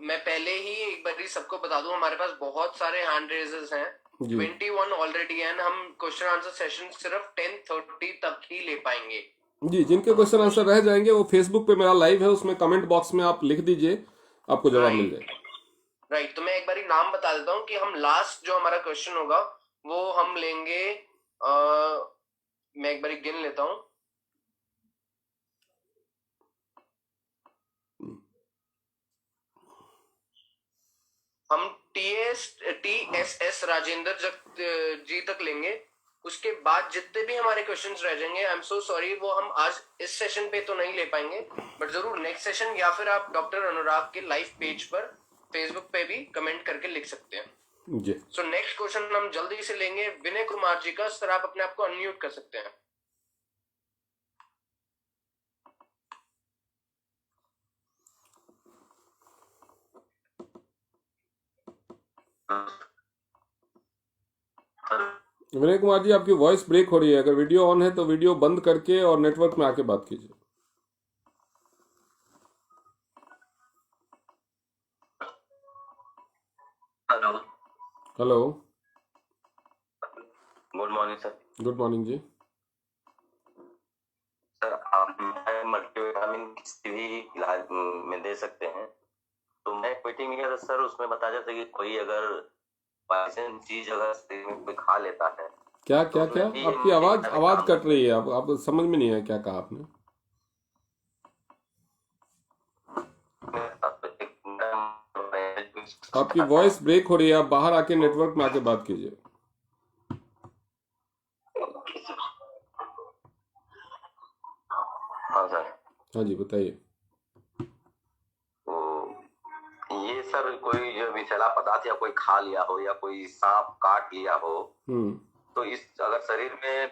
मैं पहले ही एक बार सबको बता दूं, हमारे पास बहुत सारे हैंड रेजर्स हैं, 21 ऑलरेडी हैं। हम क्वेश्चन आंसर सेशन सिर्फ 10:30 तक ही ले पाएंगे। जी, जिनके क्वेश्चन आंसर रह जाएंगे वो फेसबुक पे मेरा लाइव है, उसमें कमेंट बॉक्स में आप लिख दीजिए, आपको जवाब मिल जाएगा। राइट, तो मैं एक बार नाम बता देता हूँ कि हम लास्ट जो हमारा क्वेश्चन होगा वो हम लेंगे, मैं एक बार गिन लेता हूँ। हम टी एस एस राजेंद्र जी तक लेंगे। उसके बाद जितने भी हमारे क्वेश्चंस रह जाएंगे, आई एम सो सॉरी, वो हम आज इस सेशन पे तो नहीं ले पाएंगे, बट जरूर नेक्स्ट सेशन, या फिर आप डॉक्टर अनुराग के लाइव पेज पर फेसबुक पे भी कमेंट करके लिख सकते हैं जी। सो नेक्स्ट क्वेश्चन हम जल्दी से लेंगे विनय कुमार जी का। सर आप अपने आप को अनम्यूट कर सकते हैं। विनय कुमार जी, आपकी वॉइस ब्रेक हो रही है। अगर वीडियो ऑन है तो वीडियो बंद करके और नेटवर्क में आके बात कीजिए। Hello hello, good morning sir. Good morning जी। सर आप मल्टीविटामिन किसी भी इलाज में दे सकते हैं। तो मैं क्विटिंग में गया था सर, उसमें बताया जाता है कि कोई अगर पॉइजन चीज अगर शरीर में कोई खा लेता है। क्या तो क्या क्या? उसमें भी आपकी आवाज कट रही है। आप समझ में नहीं है क्या कहा आपने? आपकी वॉइस ब्रेक हो रही है। आप बाहर आके नेटवर्क में आके बात कीजिए। हाँ सर। हाँ जी, बताइए। तो ये सर कोई जो विषैला पदार्थ या कोई खा लिया हो या कोई सांप काट लिया हो, तो इस अगर शरीर में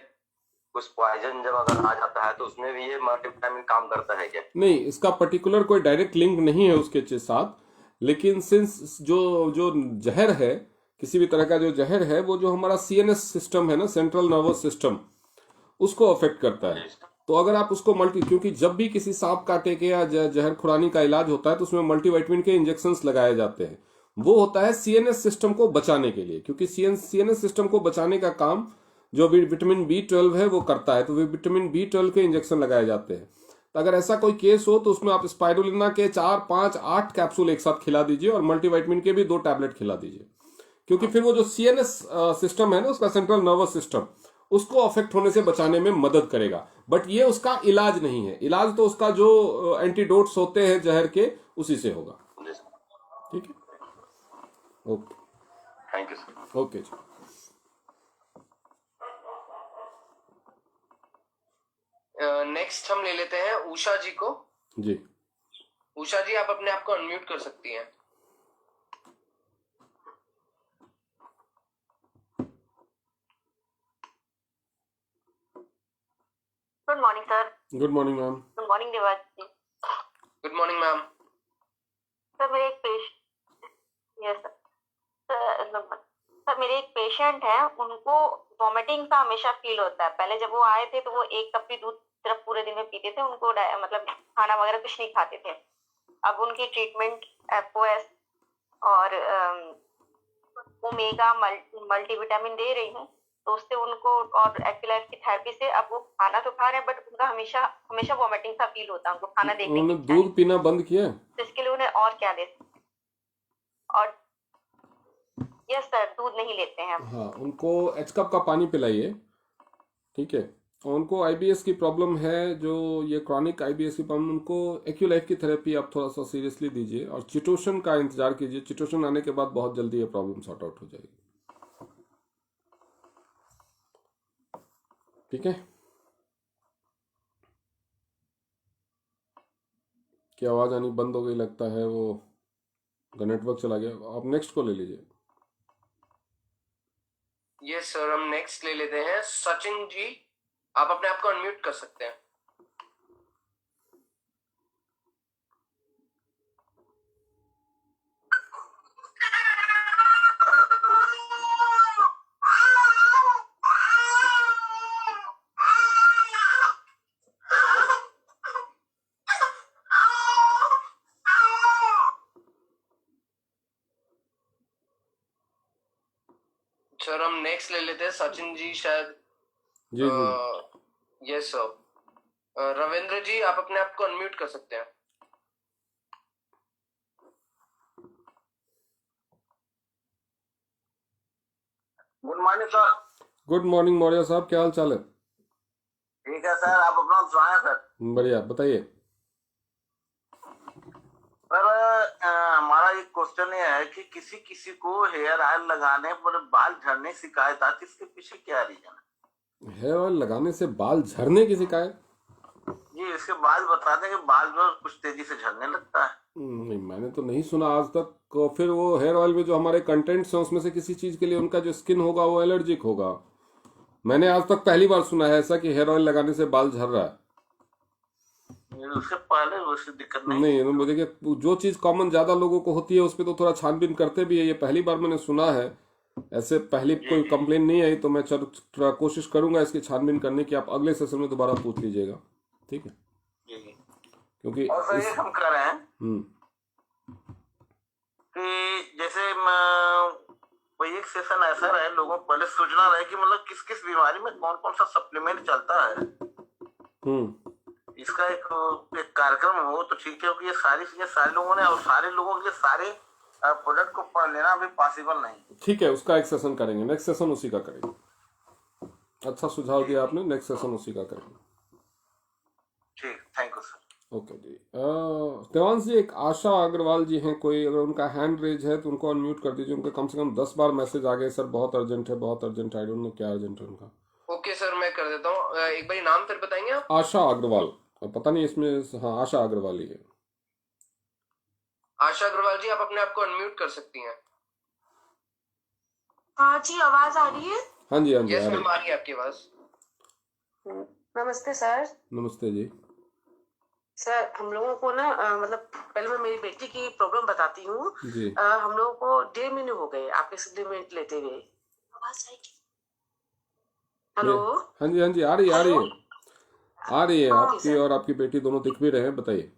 कुछ पॉइजन जब अगर आ जाता है तो उसमें भी ये मल्टीविटामिन काम करता है क्या? नहीं, इसका पर्टिकुलर कोई डायरेक्ट लिंक नहीं है उसके साथ, लेकिन सिंस जो जहर है, किसी भी तरह का जो जहर है, वो जो हमारा सीएनएस सिस्टम है ना, सेंट्रल नर्वस सिस्टम, उसको अफेक्ट करता है। तो अगर आप उसको क्योंकि जब भी किसी सांप काटे के या जहर खुरानी का इलाज होता है तो उसमें मल्टीविटामिन के इंजेक्शंस लगाए जाते हैं। वो होता है सीएनएस सिस्टम को बचाने के लिए, क्योंकि सीएनएस सिस्टम को बचाने का काम जो विटामिन B12 है वो करता है। तो विटामिन B12 के इंजेक्शन लगाए जाते हैं। तो अगर ऐसा कोई केस हो तो उसमें आप स्पाइरुलिना के 4, 5, 8 कैप्सूल एक साथ खिला दीजिए और मल्टीविटामिन के भी 2 टैबलेट खिला दीजिए, क्योंकि फिर वो जो सीएनएस सिस्टम है ना, उसका सेंट्रल नर्वस सिस्टम, उसको अफेक्ट होने से बचाने में मदद करेगा। बट ये उसका इलाज नहीं है। इलाज तो उसका जो एंटीडोट्स होते हैं जहर के, उसी से होगा। ठीक है, okay, thank you sir. Okay ji. Next हम ले लेते हैं उषा जी को। जी, उषा जी आप अपने आप को अनम्यूट कर सकती हैं। Good morning sir. Good morning ma'am. Good morning Devaj ji. Good morning ma'am. Sir मेरे एक सर मेरे एक पेशेंट है, उनको वॉमिटिंग का हमेशा फील होता है। पहले जब वो आए थे तो वो 1 कप भी दूध सिर्फ पूरे दिन में पीते थे, उनको मतलब खाना वगैरह कुछ नहीं खाते थे। अब उनकी ट्रीटमेंट FOS और ओमेगा मल्टीविटामिन दे रही हूँ, तो उससे उनको और एक्टिलाइफ की थेरेपी से अब वो खाना तो खा रहे हैं, बट उनका हमेशा वॉमिटिंग सा फील होता है। उनको खाना देखने उन्होंने दूध पीना बंद किया? तो इसके लिए उन्हें और क्या दे? और यस सर, दूध नहीं लेते हैं। हाँ, उनको H कप का पानी पिलाइए। ठीक है। और उनको IBS की प्रॉब्लम है, जो ये क्रॉनिक IBS की प्रॉब्लम, उनको एक्यूलाइफ की थेरेपी आप थोड़ा सा सीरियसली दीजिए और चिटोशन का इंतजार कीजिए। चिटोशन आने के बाद बहुत जल्दी ये प्रॉब्लम सॉर्ट आउट हो जाएगी। ठीक है, क्या आवाज आनी बंद हो गई लगता है, वो नेटवर्क चला गया। आप नेक्स्ट को ले लीजिए। यस सर, हम नेक्स्ट ले लेते हैं सचिन जी। आप अपने आप को अनम्यूट कर सकते हैं। सर हम नेक्स्ट ले लेते हैं सचिन जी, शायद। जी जी। Yes sir. रविंद्र जी आप अपने आप को अनम्यूट कर सकते हैं। Good morning sir. Good morning Maurya साहब, क्या हाल चाल है? ठीक है सर, आप अपना सुनाएं सर। बढ़िया, बताइए। सर हमारा एक क्वेश्चन ये है कि किसी किसी को हेयर ऑयल लगाने पर बाल झड़ने की शिकायत आती है, इसके पीछे क्या रीजन है? हेयर ऑयल लगाने से बाल झड़ने की शिकायत? जी, इसके बाल बताते हैं कि बाल जो कुछ तेजी से झड़ने लगता है। नहीं, मैंने तो नहीं सुना आज तक। फिर वो हेयर ऑयल में जो हमारे कंटेंट्स हैं उसमें से किसी चीज के लिए उनका जो स्किन होगा वो एलर्जिक होगा। मैंने आज तक पहली बार सुना है ऐसा कि हेयर ऑयल लगाने से बाल झड़ रहा है। उससे पहले वैसे दिक्कत नहीं। नहीं, देखिए जो चीज कॉमन ज्यादा लोगों को होती है उस पर तो थोड़ा छानबीन करते भी है। ये पहली बार मैंने सुना है, ऐसे पहले कोई कंप्लेन नहीं आई। तो मैं थोड़ा कोशिश करूंगा इसकी छानबीन करने की। आप अगले सेशन में दोबारा पूछ लीजिएगा, ठीक है? क्योंकि और सर ये हम कर रहे हैं कि जैसे कोई एक सेशन ऐसा रहे, लोगों को पहले सूचना रहे कि मतलब किस किस बीमारी में कौन कौन सा सप्लीमेंट चलता है। इसका एक कार्यक्रम हो तो ठीक है, क्योंकि ये सारी चीजें सारे लोगों ने और सारे लोगों के सारे प्रोडक्ट को पढ़ लेना अभी पॉसिबल नहीं। ठीक है, उसका एक सेशन करेंगे, नेक्स्ट सेशन उसी का करेंगे। अच्छा सुझाव दिया आपने, नेक्स्ट सेशन उसी का करेंगे। ठीक, थैंक यू सर। ओके जी। देवांश जी, एक आशा अग्रवाल जी हैं, कोई अगर उनका हैंड रेज है तो उनको अनम्यूट कर दीजिए। उनके कम से कम 10 बार मैसेज आ गए, सर बहुत अर्जेंट है, बहुत अर्जेंट है। आई डोंट नो क्या अर्जेंट है उनका। ओके सर, मैं कर देता हूँ। एक बार नाम फिर बताएंगे आप? आशा अग्रवाल, पता नहीं इसमें, हाँ आशा अग्रवाल ही है। आशा अग्रवाल जी, आप अपने आप को अनम्यूट कर सकती हैं। हाँ जी, आवाज आ रही है? हाँ जी, हाँ जी, यस मैम, आ रही है आपकी आवाज। नमस्ते सर। नमस्ते जी। सर हम लोगों को ना मतलब पहले मैं मेरी बेटी की प्रॉब्लम बताती हूँ। हम लोगों को 1.5 महीने हो गए आपके सप्लीमेंट लेते हुए। आवाज आएगी? हेलो? हाँ जी, हाँ जी, आ रही है आपकी और आपकी बेटी दोनों दिख भी रहे हैं, बताइए।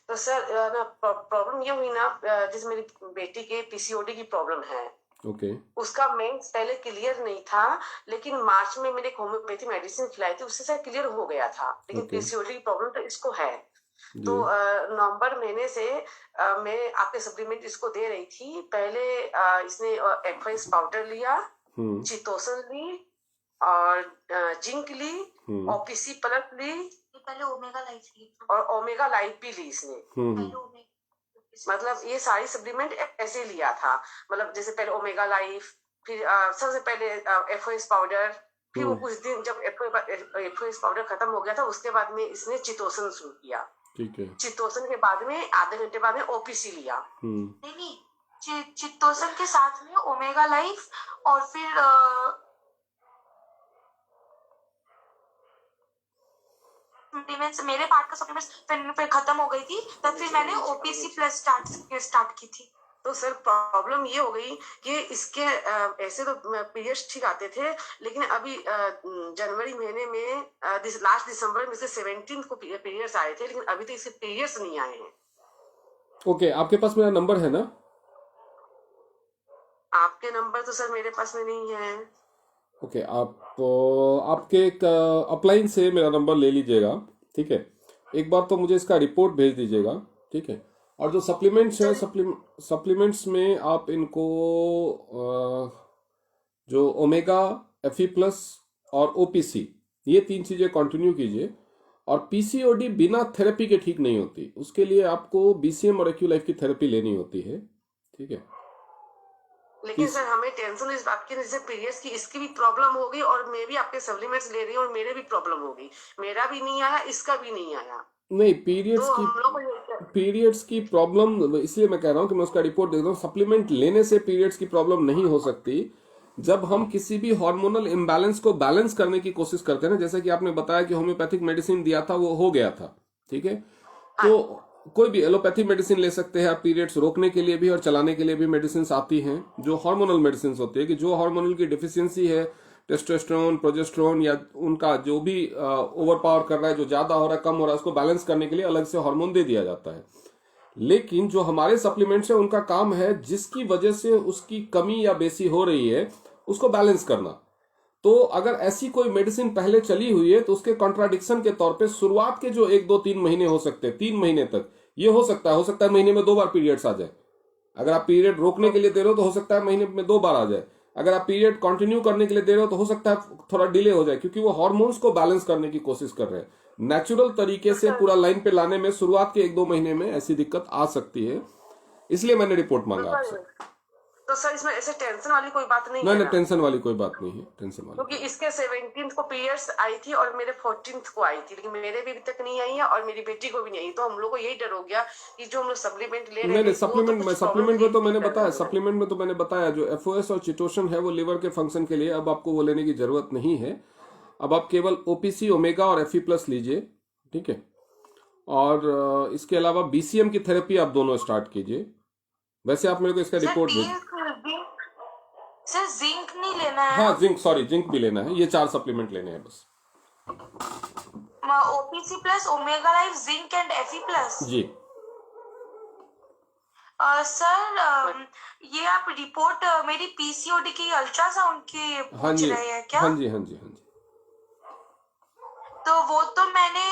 तो सर ना प्रॉब्लम ये हुई ना, जैसे मेरी बेटी के पीसीओडी की प्रॉब्लम है। ओके। उसका मेंस पहले क्लियर नहीं था, लेकिन मार्च में मैंने होम्योपैथी मेडिसिन खिलाई थी, उससे सर क्लियर हो गया था। लेकिन पीसीओडी की प्रॉब्लम तो इसको है। तो नवंबर महीने से मैं आपके सप्लीमेंट इसको दे रही थी। पहले इसने एफआईएस पाउडर लिया, चितोसन ली और जिंक ली, ओपीसी प्लस ली, पहले ओमेगा लाइफ ली और ओमेगा लाइफ भी ली इसने। मतलब ये सारी सप्लीमेंट ऐसे लिया था। मतलब जैसे पहले ओमेगा लाइफ, फिर सबसे पहले एफओएस पाउडर, फिर वो कुछ दिन जब एफओएस पाउडर खत्म हो गया था उसके बाद में इसने चितोसन शुरू किया। ठीक है। चितोसन के बाद में आधे घंटे बाद में ओपीसी लिया। नहीं, चितोसन के साथ में ओमेगा लाइफ और फिर सप्लीमेंट्स, मेरे पार्ट का सप्लीमेंट्स फिर खत्म हो गई थी, तब फिर मैंने ओपीसी प्लस स्टार्ट की थी। तो सर प्रॉब्लम ये हो गई कि इसके ऐसे तो पीरियड्स ठीक आते थे, लेकिन अभी जनवरी महीने में लास्ट दिसंबर में से 17 को पीरियड्स आए थे, लेकिन अभी तक इसके पीरियड्स नहीं आए हैं। ओके, आपके पास मेरा नंबर है ना? आपके नंबर तो सर मेरे पास में नहीं है। ओके, आपके एक अपलाइन से मेरा नंबर ले लीजिएगा, ठीक है? एक बार तो मुझे इसका रिपोर्ट भेज दीजिएगा, ठीक है? और जो सप्लीमेंट्स हैं, सप्लीमेंट्स में आप इनको जो ओमेगा, एफई प्लस और ओपीसी, ये 3 चीजें कंटिन्यू कीजिए। और पीसीओडी बिना थेरेपी के ठीक नहीं होती, उसके लिए आपको बीसीएम और एक्यूलाइफ की थेरेपी लेनी होती है, ठीक है? लेकिन सर हमें टेंशन इस बात की, जैसे पीरियड्स की इसकी भी प्रॉब्लम होगी और मैं भी आपके सप्लीमेंट्स ले रही हूँ और मेरे भी प्रॉब्लम होगी। मेरा भी नहीं आया, इसका भी नहीं आया। नहीं, पीरियड्स की प्रॉब्लम इसलिए मैं कह रहा हूँ कि मैं उसका रिपोर्ट दे दूँ। सप्लीमेंट लेने से पीरियड्स की प्रॉब्लम नहीं हो सकती। जब हम किसी भी हार्मोनल इम्बैलेंस को बैलेंस करने की कोशिश करते हैं ना, जैसे कि आपने बताया कि होम्योपैथिक मेडिसिन दिया था, वो हो गया था, ठीक है? तो कोई भी एलोपैथी मेडिसिन ले सकते हैं आप पीरियड्स रोकने के लिए भी और चलाने के लिए भी मेडिसिन आती हैं जो हार्मोनल मेडिसिन होती है, कि जो हार्मोनल की डिफिशियंसी है, टेस्टोस्टेरोन, प्रोजेस्टेरोन या उनका जो भी ओवर पावर कर रहा है, जो ज्यादा हो रहा है, कम हो रहा है, उसको बैलेंस करने के लिए अलग से हार्मोन दे दिया जाता है। लेकिन जो हमारे सप्लीमेंट्स है उनका काम है जिसकी वजह से उसकी कमी या बेसी हो रही है उसको बैलेंस करना। तो अगर ऐसी कोई मेडिसिन पहले चली हुई है तो उसके कॉन्ट्राडिक्शन के तौर पे शुरुआत के जो 1, 2, 3 महीने हो सकते हैं, 3 महीने तक ये हो सकता है महीने में 2 बार पीरियड्स आ जाए। अगर आप पीरियड रोकने के लिए दे रहे हो तो हो सकता है महीने में 2 बार आ जाए। अगर आप पीरियड कंटिन्यू करने के लिए दे रहे हो तो हो सकता है थोड़ा डिले हो जाए, क्योंकि वो हार्मोन्स को बैलेंस करने की कोशिश कर रहे हैं। नेचुरल तरीके से पूरा लाइन पे लाने में शुरुआत के 1-2 महीने में ऐसी दिक्कत आ सकती है। इसलिए मैंने रिपोर्ट मांगा आपसे। तो सर इसमें ऐसे टेंशन वाली कोई बात नहीं है नहीं, ना? टेंशन वाली कोई बात नहीं है, टेंशन वाली। क्योंकि इसके 17th को पीरियड्स आई थी और मेरे 14th को आई थी, लेकिन मेरे भी अभी तक नहीं आई है और मेरी बेटी को भी नहीं आई। तो हम लोग को यही डर हो गया कि जो हम लोग सप्लीमेंट ले रहे हैं, नहीं, सप्लीमेंट में तो मैंने बताया, सप्लीमेंट में तो मैंने बताया जो एफओएस और चिटोशन है वो लिवर के फंक्शन के लिए, अब आपको वो लेने की जरूरत नहीं है। अब आप केवल ओपीसी, ओमेगा और Fe+ लीजिए, ठीक है। और इसके अलावा बीसीएम की थेरेपी आप दोनों स्टार्ट कीजिए। वैसे आप मेरे को इसका रिपोर्ट भेजिए। सर जिंक नहीं लेना है? हाँ, जिंक भी लेना है। ये 4 सप्लीमेंट लेने हैं बस। OPC+, omega life, zinc and Fe+। जी सर ये आप रिपोर्ट मेरी पीसीओडी की अल्ट्रासाउंड की पूछ रहे हैं क्या? हाँ जी। तो वो तो मैंने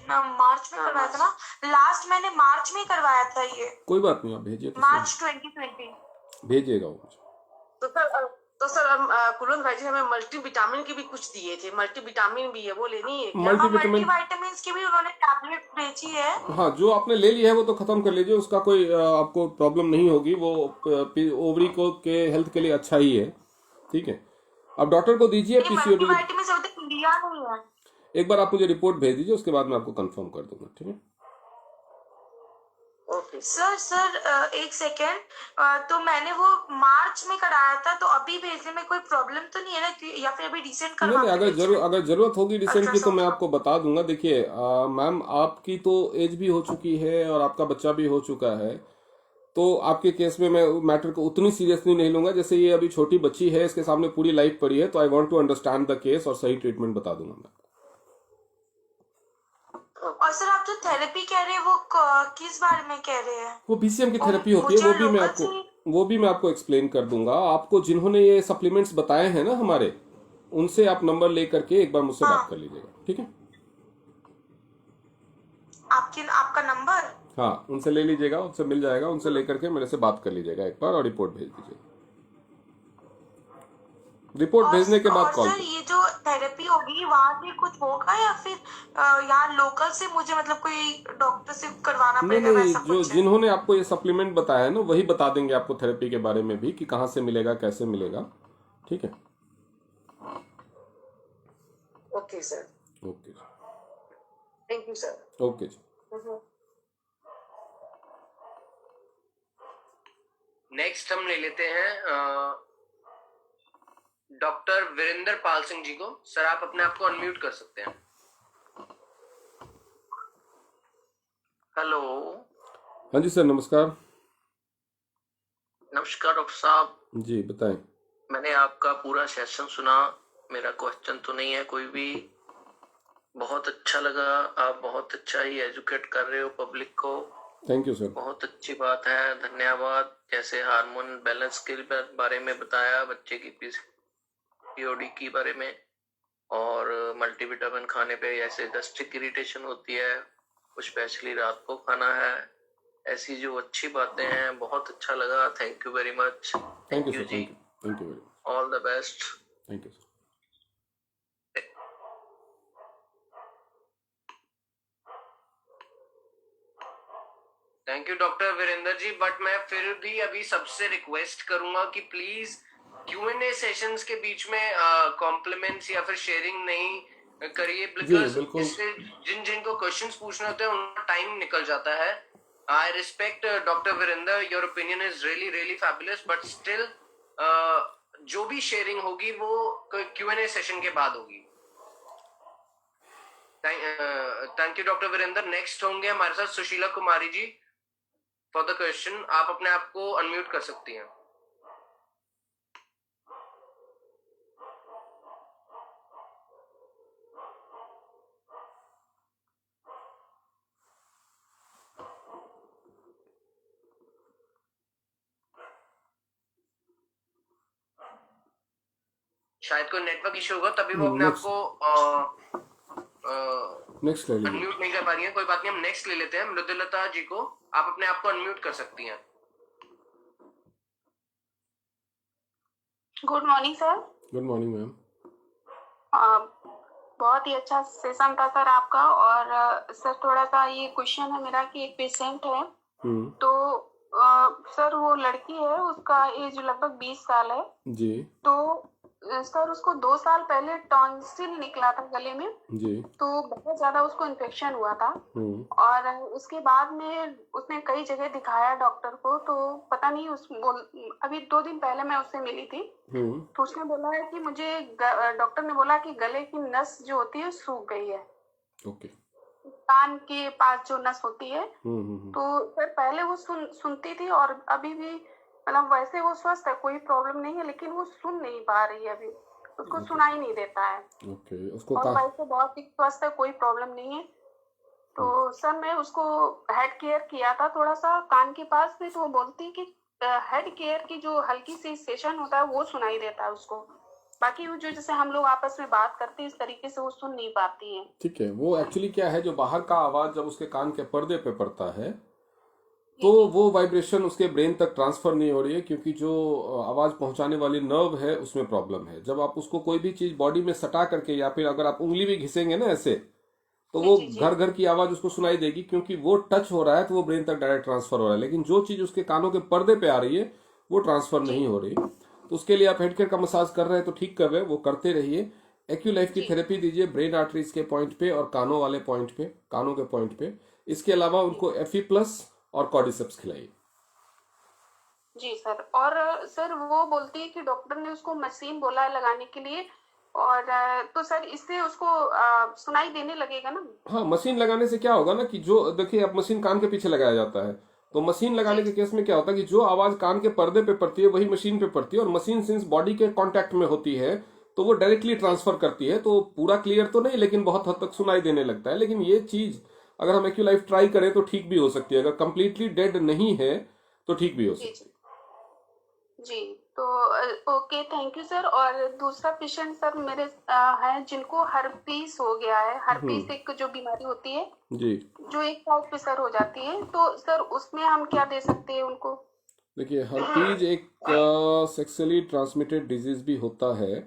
मार्च में करवाया था ना, लास्ट मैंने मार्च में करवाया था। ये कोई बात नहीं, आप भेजिए। मार्च 2020 भेजिएगा वो मुझे। तो सर कुलवंत भाई जी हमें मल्टीविटामिन की भी कुछ दिए थे, मल्टीविटामिन भी है, वो लेनी है क्या? मल्टीविटामिन की भी उन्होंने टैबलेट बेची है। हाँ, जो आपने ले ली है वो तो खत्म कर लीजिए, उसका कोई आपको प्रॉब्लम नहीं होगी। वो ओवरी को के हेल्थ के लिए अच्छा ही है, ठीक है। अब डॉक्टर को दीजिए पीसीओडी। मल्टीविटामिन से तो लिया नहीं है। एक बार आप मुझे रिपोर्ट भेज दीजिए, उसके बाद मैं आपको कंफर्म कर दूंगा, ठीक है। ओके सर एक सेकेंड, तो मैंने वो मार्च में कराया था, तो अभी भेजने में कोई प्रॉब्लम तो नहीं है ना, या फिर अभी रिसेंट करवा? नहीं, अगर जरूरत होगी रिसेंट की तो मैं आपको बता दूंगा। देखिए मैम, आपकी तो एज भी हो चुकी है और आपका बच्चा भी हो चुका है, तो आपके केस में मैं मैटर को उतनी सीरियसली नहीं लूंगा। जैसे ये अभी छोटी बच्ची है, इसके सामने पूरी लाइफ पड़ी है, तो I want to understand the case और सही ट्रीटमेंट बता दूंगा मैं। और सर आप जो थेरेपी कह रहे हैं वो किस बारे में कह रहे हैं? वो बीसीएम की थेरेपी होती है, वो भी मैं आपको एक्सप्लेन कर दूंगा। आपको जिन्होंने ये सप्लीमेंट्स बताए हैं ना हमारे, उनसे आप नंबर लेकर के एक बार मुझसे बात कर लीजिएगा, ठीक है। आपका नंबर? हाँ, उनसे ले लीजिएगा, उनसे मिल जाएगा, उनसे लेकर के मेरे से बात कर लीजिएगा एक बार और रिपोर्ट भेज दीजिएगा। रिपोर्ट भेजने के बाद कॉल। सर ये जो थेरेपी होगी वहाँ से कुछ होगा या फिर यहाँ लोकल से मुझे मतलब कोई डॉक्टर से करवाना पड़ेगा? नहीं, जो जिन्होंने आपको ये सप्लीमेंट बताया है ना, वही बता देंगे आपको थेरेपी के बारे में भी, कि कहाँ से मिलेगा, कैसे मिलेगा, ठीक है। Okay sir. Okay, thank you sir. Okay ji. Next हम ले लेते हैं डॉक्टर वीरेंद्र पाल सिंह जी को। सर आप अपने आप को अनम्यूट कर सकते हैं। हेलो। हाँ जी सर, नमस्कार। नमस्कार डॉक्टर साहब जी, बताएं। मैंने आपका पूरा सेशन सुना, मेरा क्वेश्चन तो नहीं है कोई भी। बहुत अच्छा लगा, आप बहुत अच्छा ही एजुकेट कर रहे हो पब्लिक को। Thank you sir. बहुत अच्छी बात है, धन्यवाद। जैसे हार्मोन बैलेंस के बारे में बताया, बच्चे की पीसीओडी के बारे में, और मल्टीविटामिन खाने पे ऐसे गैस्ट्रिक इरिटेशन होती है, वो स्पेशली रात को खाना है, ऐसी जो अच्छी बातें हैं, बहुत अच्छा लगा। Thank you very much. Thank you ji, thank you very much. All the best. Thank you sir. Thank you doctor Virendra ji, but मैं फिर भी अभी सबसे रिक्वेस्ट करूंगा कि प्लीज Q&A सेशंस के बीच में कॉम्प्लीमेंट्स या फिर शेयरिंग नहीं करिए, बिकॉज इससे जिन को क्वेश्चंस पूछने होते हैं उनका टाइम निकल जाता है। I respect doctor Virendra, your opinion is really fabulous, but still जो भी शेयरिंग होगी वो Q&A सेशन के बाद होगी। Thank you doctor Virendra. Next होंगे हमारे साथ Sushila Kumari ji for the question. आप अपने आप को अनम्यूट कर सकती हैं। शायद कोई नेटवर्क इश्यू होगा, तभी वो अपने आप को नेक्स्ट ले लीजिए। अनम्यूट नहीं कर पा रही है। कोई बात नहीं, हम नेक्स्ट ले लेते हैं मृदुलता जी को। आप अपने आप को अनम्यूट कर सकती हैं। Good morning sir. Good morning ma'am. बहुत ही अच्छा सेशन था सर आपका। और सर थोड़ा सा ये क्वेश्चन है मेरा कि एक पेशेंट है, तो सर वो लड़की है, उसका एज लगभग 20 साल है। जी तो सर उसको 2 साल पहले टॉन्सिल निकला था गले में, जी। तो बहुत ज्यादा उसको इन्फेक्शन हुआ था। और उसके बाद में उसने कई जगह दिखाया डॉक्टर को, तो पता नहीं अभी 2 दिन पहले मैं उससे मिली थी, तो उसने बोला है कि मुझे डॉक्टर ने बोला कि गले की नस जो होती है सूख गई है। ओके। कान के पास जो नस होती है, तो सर पहले वो सुनती थी और अभी भी मतलब वैसे वो स्वस्थ है, कोई प्रॉब्लम नहीं है, लेकिन वो सुन नहीं पा रही है, अभी उसको सुनाई नहीं देता है। ओके। उसको और वैसे बहुत ही स्वस्थ है, कोई प्रॉब्लम नहीं है। तो सर मैं उसको हेड केयर किया था थोड़ा सा कान के पास में, तो वो बोलती है कि हेड केयर की जो हल्की सी सेशन होता है वो सुनाई देता है उसको, बाकी वो जो जैसे हम लोग आपस में बात करते हैं इस तरीके से वो सुन नहीं पाती है। ठीक है। वो एक्चुअली क्या है, जो बाहर का आवाज जब उसके कान के पर्दे पे पड़ता है तो वो वाइब्रेशन उसके ब्रेन तक ट्रांसफर नहीं हो रही है, क्योंकि जो आवाज पहुंचाने वाली नर्व है उसमें प्रॉब्लम है। जब आप उसको कोई भी चीज बॉडी में सटा करके या फिर अगर आप उंगली भी घिसेंगे ना ऐसे, तो वो घर घर की आवाज उसको सुनाई देगी, क्योंकि वो टच हो रहा है तो वो ब्रेन तक डायरेक्ट ट्रांसफर हो रहा है। लेकिन जो चीज उसके कानों के पर्दे पे आ रही है वो ट्रांसफर नहीं हो रही। तो उसके लिए आप हेड केयर का मसाज कर रहे हैं तो ठीक कर रहे हैं, वो करते रहिए। एक्यूलाइफ की थेरेपी दीजिए ब्रेन आर्टरीज के पॉइंट पे और कानों वाले पॉइंट पे, कानों के पॉइंट पे। इसके अलावा उनको Fe+ और कॉर्डिसेप्स खिलाइए। जी सर। और सर वो बोलती है कि डॉक्टर ने उसको मशीन बोला है लगाने के लिए, और तो सर इससे उसको सुनाई देने लगेगा ना? हाँ, मशीन लगाने से क्या होगा ना कि जो देखिए, अब मशीन कान के पीछे लगाया जाता है, तो मशीन लगाने के केस में क्या होता है कि जो आवाज कान के पर्दे पे पड़ती है वही मशीन पे पड़ती है, और मशीन सिंस बॉडी के कांटेक्ट में होती है तो वो डायरेक्टली ट्रांसफर करती है। तो पूरा क्लियर तो नहीं, लेकिन बहुत हद तक सुनाई देने लगता है। लेकिन ये चीज अगर हम एक्यूलाइफ ट्राई करें तो ठीक भी हो सकती है। अगर कंप्लीटली डेड नहीं है तो ठीक भी हो सकती है। जी तो ओके, थैंक यू सर। और दूसरा पेशेंट सर मेरे है जिनको हर्पीस हो गया है। हर्पीस एक जो बीमारी होती है जी, जो एक साइड पे सर हो जाती है, तो सर उसमें हम क्या दे सकते हैं उनको? देखिए, हर्पीज एक सेक्सुअली ट्रांसमिटेड डिजीज भी होता है।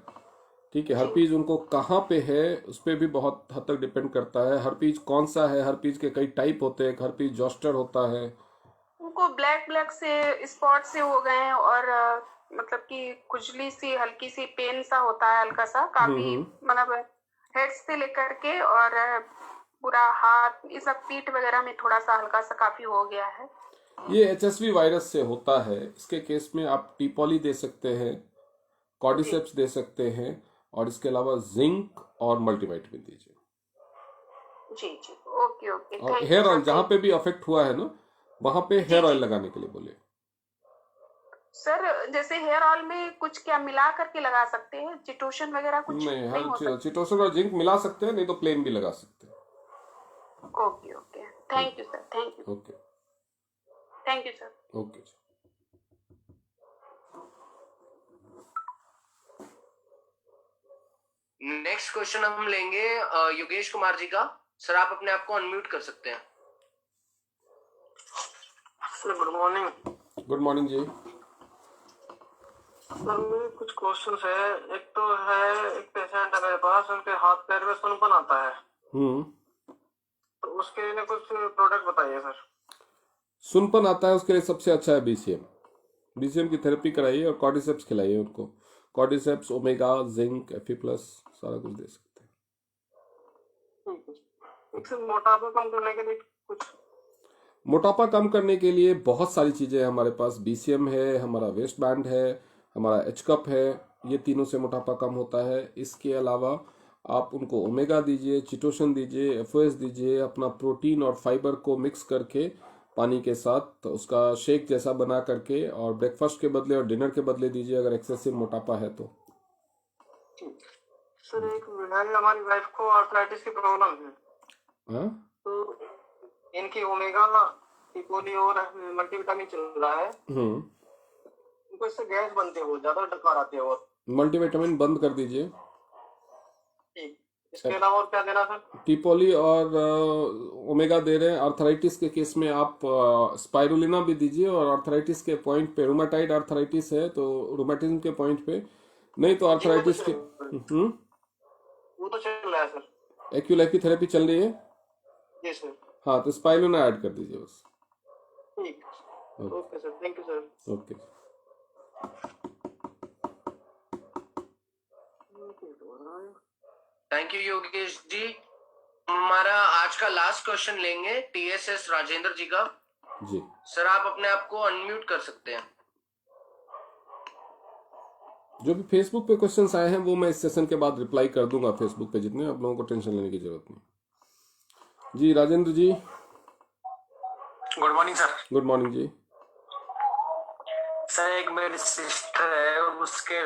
ठीक है। हर्पीज उनको कहाँ पे है उस पर भी बहुत हद तक डिपेंड करता है। हर्पीज कौन सा है, हर्पीज के कई टाइप होते हैं। हर्पीज जोस्टर होता है। उनको ब्लैक से स्पॉट से हो गए हैं, और मतलब कि खुजली सी हल्की सी पेन सा होता है, हल्का सा, काफी मतलब हेड से लेकर के और पूरा हाथ, ये सब पीठ वगैरह में थोड़ा सा हल्का सा काफी हो गया है। ये HSV वायरस से होता है। इसके केस में आप टीपॉली दे सकते हैं, कॉर्डिसेप्स दे सकते हैं, और इसके अलावा जिंक और मल्टीवाइटामिन दीजिए। जी जी, ओके ओके। और हेयर ऑयल जहाँ पे भी अफेक्ट हुआ है ना, वहां पे हेयर ऑयल लगाने के लिए बोलिए। सर जैसे हेयर ऑयल में कुछ क्या मिला करके लगा सकते हैं? चिटोशन वगैरह कुछ नहीं, नहीं हो सकता? चिटोसन और जिंक मिला सकते हैं, नहीं तो प्लेन भी लगा सकते हैं। Okay okay, thank you sir, thank you. Okay, thank you sir. Okay. Next question हम लेंगे योगेश कुमार जी का। सर आप अपने आप को अनम्यूट कर सकते हैं। Sir good morning. Good morning जी। सर मेरे कुछ क्वेश्चन है। एक तो है, एक पेशेंट है मेरे पास, उनके हाथ पैर में सुनपन आता है, तो उसके लिए कुछ प्रोडक्ट बताइए सर। सुनपन आता है उसके लिए सबसे अच्छा है BCM की थेरेपी कराइए और कॉर्डिसेप्स खिलाइए उनको। कॉर्डिसेप्स, ओमेगा, जिंक, Fe+, सारा कुछ दे सकते हैं। मोटापा कम करने के लिए कुछ? मोटापा कम करने के लिए बहुत सारी चीजें हैं हमारे पास। BCM है, हमारा वेस्ट बैंड है, हमारा H-Cup है। ये तीनों से मोटापा कम होता है। इसके अलावा आप उनको ओमेगा दीजिए, चिटोशन दीजिए, FOS दीजिए। अपना प्रोटीन और फाइबर को मिक्स करके पानी के साथ तो उसका शेक जैसा बना करके, और ब्रेकफास्ट के बदले और डिनर के बदले दीजिए अगर एक्सेसिव मोटापा है तो। सर एक हमारी वाइफ को आर्थराइटिस की प्रॉब्लम है। हाँ, तो इनकी ओमेगा, टीपोली और मल्टीविटामिन चल रहा है। उनको इससे गैस बनती है, वो ज्यादा डकार आती है। और मल्टीविटामिन बंद कर दीजिए। इसके अलावा और क्या देना सर? टीपोली और ओमेगा दे रहे हैं। आर्थराइटिस के केस में आप स्पाइरुलिना भी दीजिए, और आर्थराइटिस के पॉइंट पे, रूमेटाइड आर्थराइटिस है तो रूमेटिज्म के पॉइंट पे, नहीं तो आर्थराइटिस के वो तो चल रहा है सर। एक्यूलाइफ की थेरेपी चल रही है। जी सर। हाँ, तो स्पाइरुलिना ऐड कर दीजिए बस। ठीक। Okay sir, thank you sir. Okay. Thank you Yogesh ji. हमारा आज का लास्ट क्वेश्चन लेंगे TSS राजेंद्र जी का। जी सर आप अपने आप को अनम्यूट कर सकते हैं। जो भी फेसबुक पे क्वेश्चंस आए हैं वो मैं इस सेशन के बाद रिप्लाई कर दूंगा फेसबुक पे, जितने आप लोगों को टेंशन लेने की जरूरत नहीं। जी Rajendra ji. Good morning sir. Good morning जी। सर एक मेरी सिस्टर है, उसके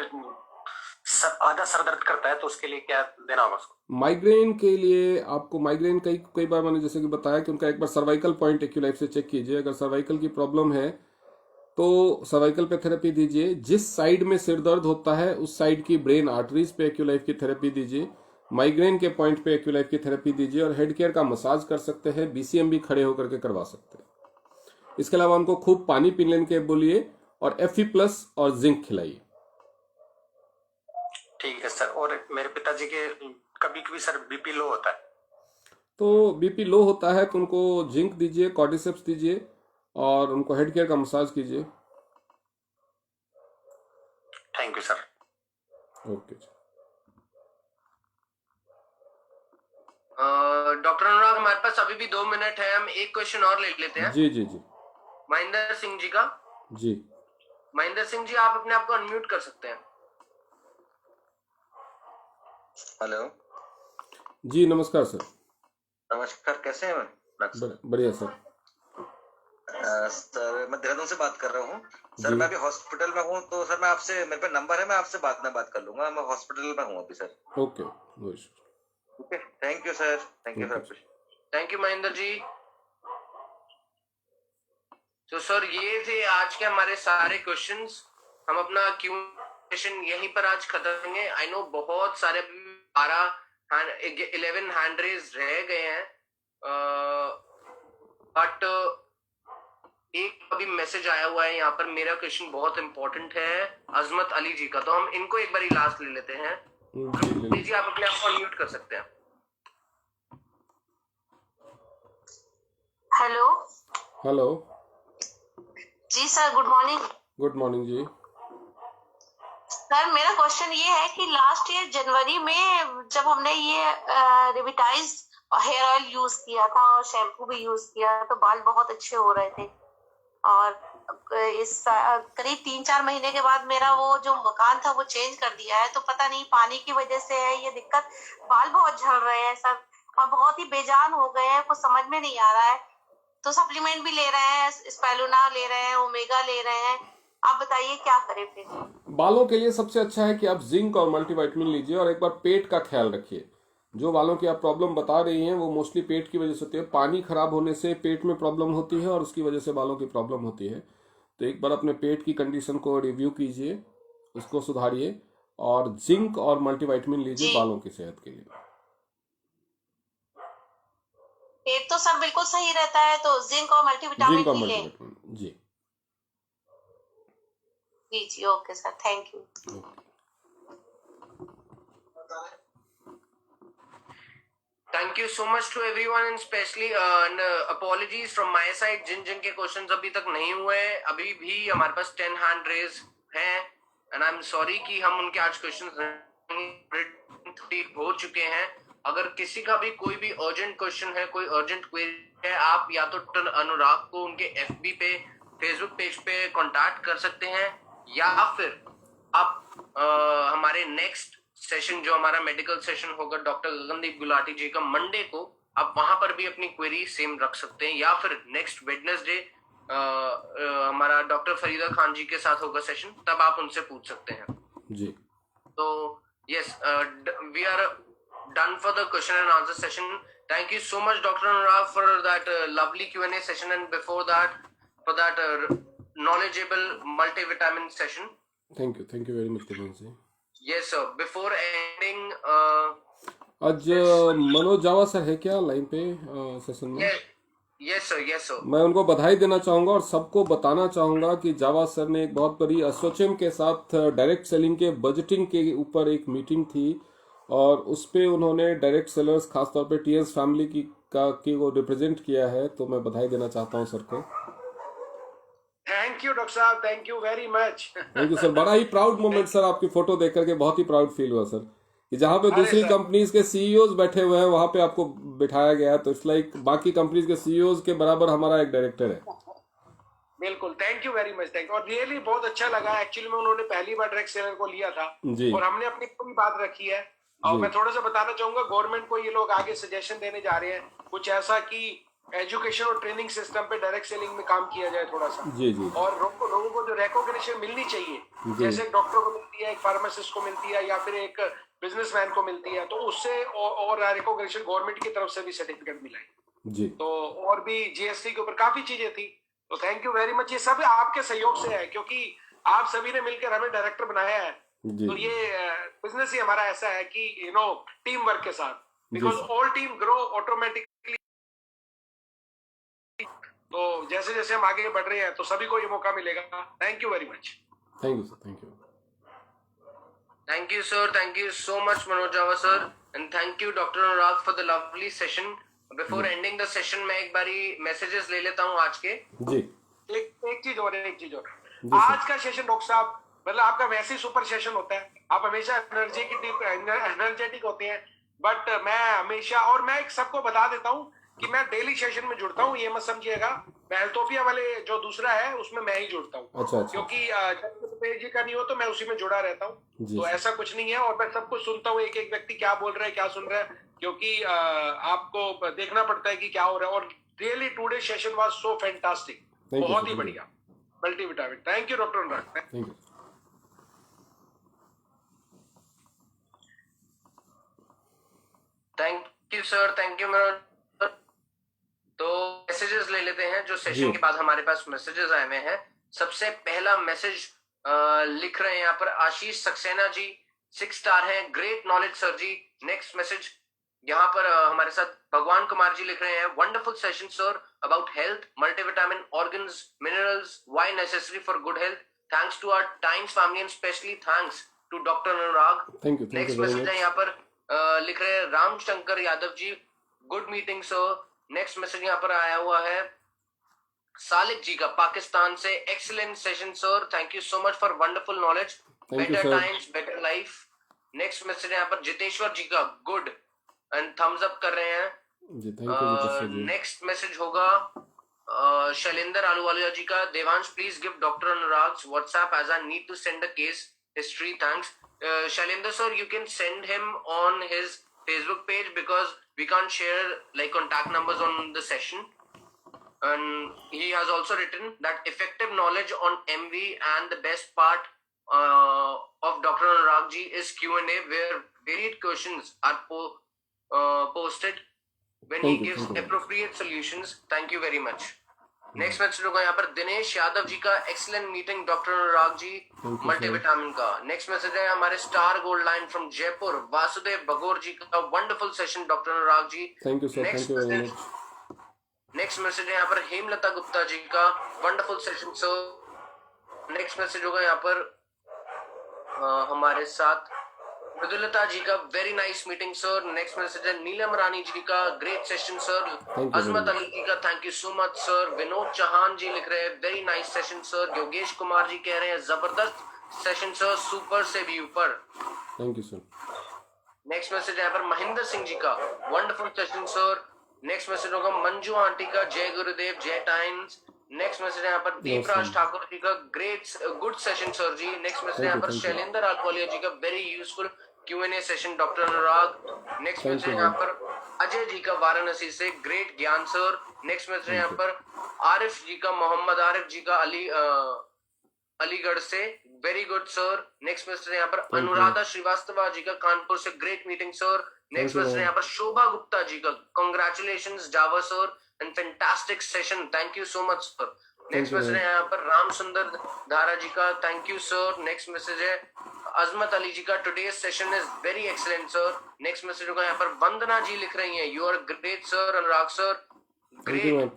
आधा सर दर्द करता है, तो उसके लिए क्या देना होगा उसको? माइग्रेन के लिए आपको माइग्रेन कई बार मैंने जैसे कि बताया कि उनका एक बार सर्वाइकल पॉइंट एक्यूलाइफ से चेक कीजिए। अगर सर्वाइकल की प्रॉब्लम है तो सर्वाइकल पे थेरेपी दीजिए। जिस साइड में सिर दर्द होता है उस साइड की ब्रेन आर्टरीज पे एक्यूलाइफ की थेरेपी दीजिए। माइग्रेन के पॉइंट पे एक्यूलाइफ की थेरेपी दीजिए और हेड केयर का मसाज कर सकते हैं। BCM भी खड़े होकर के करवा सकते हैं। इसके अलावा उनको खूब पानी पीने के बोलिए और Fe+ और जिंक खिलाइए। ठीक है सर। और मेरे पिताजी के कभी कभी सर BP लो होता है, तो BP लो होता है तो उनको जिंक दीजिए, कॉर्डिसेप्स दीजिए और उनको हेड केयर का मसाज कीजिए। Thank you sir. Okay. Doctor Anurag हमारे पास अभी भी 2 मिनट है, हम एक क्वेश्चन और ले लेते हैं। जी जी जी। महेंद्र सिंह जी का। जी महेंद्र सिंह जी आप अपने आप को अनम्यूट कर सकते हैं। हेलो जी नमस्कार सर। नमस्कार, कैसे हैं बढ़िया सर। सर मैं देहरादून से बात कर रहा हूँ सर। मैं अभी हॉस्पिटल में हूँ, तो सर मैं आपसे, मेरे पे नंबर है, मैं आपसे बाद में बात कर लूंगा। मैं हॉस्पिटल में हूँ अभी सर। Okay no issue. Okay, thank you sir. Thank you sir. Thank you Mahendra ji. तो सर ये थे आज के हमारे सारे क्वेश्चंस। हम अपना क्वेश्चन यहीं पर आज खत्म करेंगे। आई नो बहुत सारे 11 हैंड रेज रह गए हैं, बट एक अभी मैसेज आया हुआ है यहाँ पर। मेरा क्वेश्चन बहुत इंपॉर्टेंट है अजमत अली जी का, तो हम इनको एक बार लास्ट ले लेते हैं। जी आप अपने आप को अनम्यूट कर सकते हैं। हेलो। हेलो जी sir, good morning. Good morning जी। सर मेरा क्वेश्चन ये है कि लास्ट ईयर जनवरी में जब हमने ये रिविटाइज हेयर ऑयल यूज किया था और शैम्पू भी यूज किया, तो बाल बहुत अच्छे हो रहे थे। और इस करीब 3-4 महीने के बाद मेरा वो जो मकान था वो चेंज कर दिया है, तो पता नहीं पानी की वजह से है ये दिक्कत, बाल बहुत झड़ रहे हैं सर और बहुत ही बेजान हो गए हैं, कुछ समझ में नहीं आ रहा है। तो सप्लीमेंट भी ले रहे हैं, स्पेलुना ले रहे हैं, ओमेगा ले रहे हैं, आप बताइए क्या करें फिर? बालों के लिए सबसे अच्छा है कि आप जिंक और मल्टीविटामिन लीजिए और एक बार पेट का ख्याल रखिए। जो बालों की आप प्रॉब्लम बता रही हैं वो मोस्टली पेट की वजह से होती है। पानी खराब होने से पेट में प्रॉब्लम होती है और उसकी वजह से बालों की प्रॉब्लम होती है। तो एक बार अपने पेट की कंडीशन को रिव्यू कीजिए, उसको सुधारिए और जिंक और मल्टीविटामिन लीजिए बालों की सेहत के लिए। पेट तो सब बिल्कुल सही रहता है, तो जिंक और मल्टीविटामिन जिंक और ही लें। मल्टीविटामिन जी जी जी okay sir, thank you. Thank you so much to everyone and specially apologies from my side जिन जिन के क्वेश्चंस अभी तक नहीं हुए। अभी भी हमारे पास 10 हैंड रेज हैं एंड आई एम सॉरी कि हम उनके आज क्वेश्चंस हो चुके हैं। अगर किसी का भी कोई भी अर्जेंट क्वेश्चन है, कोई अर्जेंट क्वेरी है, आप या तो डॉक्टर अनुराग को उनके FB पे, फेसबुक पेज पे कांटेक्ट कर सकते हैं, या फिर आप हमारे नेक्स्ट सेशन जो हमारा मेडिकल सेशन होगा डॉक्टर गगनदीप गुलाटी जी का मंडे को, आप वहां पर भी अपनी क्वेरी सेम रख सकते हैं, या फिर नेक्स्ट वेडनेसडे हमारा डॉक्टर फरीदा खान जी के साथ होगा सेशन, तब आप उनसे पूछ सकते हैं जी। तो yes, we are done for the question and answer session. Thank you so much Dr. Anurag for that lovely Q&A session, and before that for that knowledgeable multivitamin session. Thank you very much Devansh ji. Yes sir, before ending आज मनोज जावा sir है क्या line पे session में? yes sir. मैं उनको बधाई देना चाहूंगा और सबको बताना चाहूंगा कि जावा सर ने एक बहुत बड़ी एसोचेम के साथ डायरेक्ट सेलिंग के बजटिंग के ऊपर एक मीटिंग थी और उस पे उन्होंने डायरेक्ट सेलर्स खासतौर पे TS फैमिली की वो रिप्रेजेंट किया है, तो मैं बधाई देना चाहता हूं सर को। थैंक यू डॉक्टर साहब, thank you very much. Thank you sir, बड़ा ही प्राउड मोमेंट सर, आपकी फोटो देख करके बहुत ही प्राउड फील हुआ सर, कि जहाँ पे दूसरी कंपनीज के सीईओज बैठे हुए हैं वहां पे आपको बिठाया गया है, तो इट्स लाइक बाकी कंपनीज के सीईओज के बराबर हमारा एक डायरेक्टर है। बिल्कुल, thank you very much, thank you. और रियली बहुत अच्छा लगा, एक्चुअली में उन्होंने पहली बार डायरेक्ट सेलर को लिया था और हमने अपनी पूरी बात रखी है। और मैं थोड़ा सा बताना चाहूंगा, गवर्नमेंट को ये लोग आगे सजेशन देने जा रहे हैं कुछ ऐसा कि एजुकेशन और ट्रेनिंग सिस्टम पे डायरेक्ट सेलिंग में काम किया जाए थोड़ा सा। जी जी। और लोगों को जो रिकॉग्निशन मिलनी चाहिए, जैसे एक डॉक्टर को मिलती है, एक फार्मासिस्ट को मिलती है, या फिर एक बिजनेसमैन को मिलती है, तो उससे और रिकॉग्निशन गवर्नमेंट की तरफ से भी सर्टिफिकेट मिला है जी। तो और भी जीएसटी के ऊपर काफी चीजें थी। तो थैंक यू वेरी मच, ये सब आपके सहयोग से है, क्योंकि आप सभी ने मिलकर हमें डायरेक्टर बनाया है। तो ये बिजनेस ही हमारा ऐसा है कि टीम वर्क के साथ, because all team grow automatically. तो जैसे जैसे हम आगे बढ़ रहे हैं तो सभी को ये मौका मिलेगा। Thank you very much. Thank you sir, thank you. Thank you, sir. Thank you so much, Manoj Java, sir. And thank you, Dr. Anurag, for the lovely session. Before ending the session, मैं एक बारी messages ले लेता हूँ आज के। जी। एक चीज और आज का सेशन डॉक्टर साहब, मतलब आपका वैसे ही सुपर सेशन होता है, आप हमेशा एनर्जेटिक होते हैं, बट मैं हमेशा, और मैं सबको बता देता हूँ कि मैं डेली सेशन में जुड़ता हूँ, ये मत समझिएगा। मैं हेल्थोपिया वाले जो दूसरा है उसमें मैं ही जुड़ता हूँ। अच्छा। क्योंकि जब जी का नहीं हो तो मैं उसी में जुड़ा रहता हूँ, तो ऐसा कुछ नहीं है। और मैं सब कुछ सुनता हूँ, एक एक व्यक्ति क्या बोल रहा है, क्या सुन रहा है, क्योंकि आपको देखना पड़ता है कि क्या हो रहा है। और really today session was so fantastic, बहुत ही बढ़िया multivitamin. Thank you doctor Anurag. Thank you. Thank you sir, thank you Manoj. तो मैसेजेस ले लेते हैं जो सेशन के बाद हमारे पास मैसेजेस आए हुए हैं। सबसे पहला मैसेज लिख रहे हैं यहाँ पर आशीष सक्सेना जी, 6 स्टार हैं, great knowledge sir ji. Next message यहाँ पर हमारे साथ भगवान कुमार जी लिख रहे हैं, wonderful session sir about health, multivitamin, organs, minerals, why necessary for good health. Thanks to our times family and specially thanks to doctor Anurag. Thank you. Next message है यहाँ पर लिख रहे हैं Ramshankar Yadav ji, good meeting sir. Next message यहाँ पर आया हुआ है सालिक जी का पाकिस्तान से, excellent session sir, thank you so much for wonderful knowledge, better times better life. Next message यहाँ पर जितेश्वर जी का, गुड एंड थम्स अप कर रहे हैं। नेक्स्ट मैसेज होगा शैलेंद्र आलूवालिया जी का, Devansh please give doctor Anurag WhatsApp as I need to send the case history, thanks. Shailendra sir, you can send him on his Facebook page because we can't share like contact numbers on the session. And he has also written that effective knowledge on MV and the best part of Dr. Anurag ji is Q&A where varied questions are posted when he gives appropriate solutions. Thank you very much. Next message होगा यहाँ पर दिनेश यादव जी का, excellent meeting doctor Anurag ji, multivitamin का। Next message है हमारे star gold line from Jaipur, Vasudev Bhagor ji का, wonderful session doctor Anurag ji. Thank you sir, thank you very much. Next message है यहाँ पर हेमलता गुप्ता जी का, wonderful session sir. Next message होगा यहाँ पर हमारे साथ मृदुलता जी का, very nice meeting sir. Next message है नीलम रानी जी का, great session sir. Azmat Ali ji का, thank you so much sir. Vinod Chauhan ji लिख रहे हैं, very nice session sir. Yogesh Kumar ji कह रहे हैं, जबरदस्त सेशन सर, सुपर से भी ऊपर, thank you sir. Next message यहाँ पर महेंद्र सिंह जी का, wonderful session sir. Next message होगा मंजू आंटी का, जय गुरुदेव जय टाइम्स। नेक्स्ट मैसेज यहाँ पर दीपराज ठाकुर जी का, great good session sir ji. Next message यहाँ पर शैलेंद्र आलवालिया जी का, very useful Q&A session doctor Anurag. Next message यहाँ पर अजय जी का, वाराणसी से, ग्रेट ज्ञान सर। नेक्स्ट मैसेज यहाँ पर आरिफ जी का, मोहम्मद आरिफ जी का, अलीगढ़ से, very good sir. Next message यहाँ पर अनुराधा श्रीवास्तव जी का, कानपुर से, great meeting sir. Next message यहाँ पर शोभा गुप्ता जी का, congratulations Java sir and fantastic session, thank you so much sir. Next message है यहाँ पर राम सुंदर धारा जी का, thank you sir. Next message है अजमत अली जी का, today's session is very excellent sir. Next message होगा यहाँ पर वंदना जी लिख रही हैं, you are great sir Anurag sir, great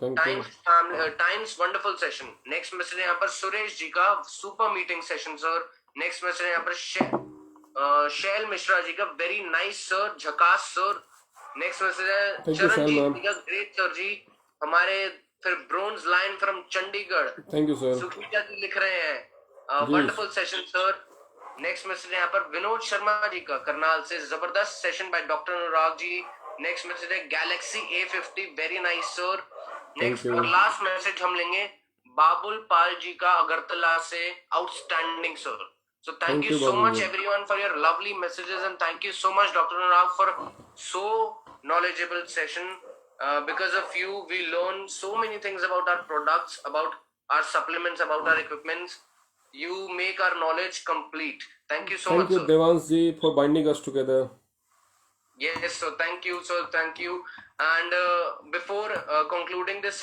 times wonderful session. Next message है यहाँ पर सुरेश जी का, super meeting session sir. Next message है यहाँ पर शैल मिश्रा जी का, वेरी नाइस सर, झकास सर। नेक्स्ट मैसेज है चरण जी का, ग्रेट सर जी। हमारे फिर bronze line from Chandigarh, thank you sir. Sukhija ji लिख रहे हैं जी। Wonderful session sir. Next message यहाँ पर विनोद शर्मा जी का करनाल से, जबरदस्त session by doctor Anurag ji. Next message है galaxy A50, very nice sir. Next you. और लास्ट मैसेज हम लेंगे बाबुल पाल जी का अगरतला से, outstanding sir. So thank you so Babul much ji. everyone for your lovely messages, and thank you so much Dr. Anurag for so knowledgeable session. Because of you we learn so many things about our products, about our supplements, about our equipments. You make our knowledge complete. Thank you so Thank much you sir. Devansh ji for binding us together. Yes, so thank you, so thank you. And before concluding this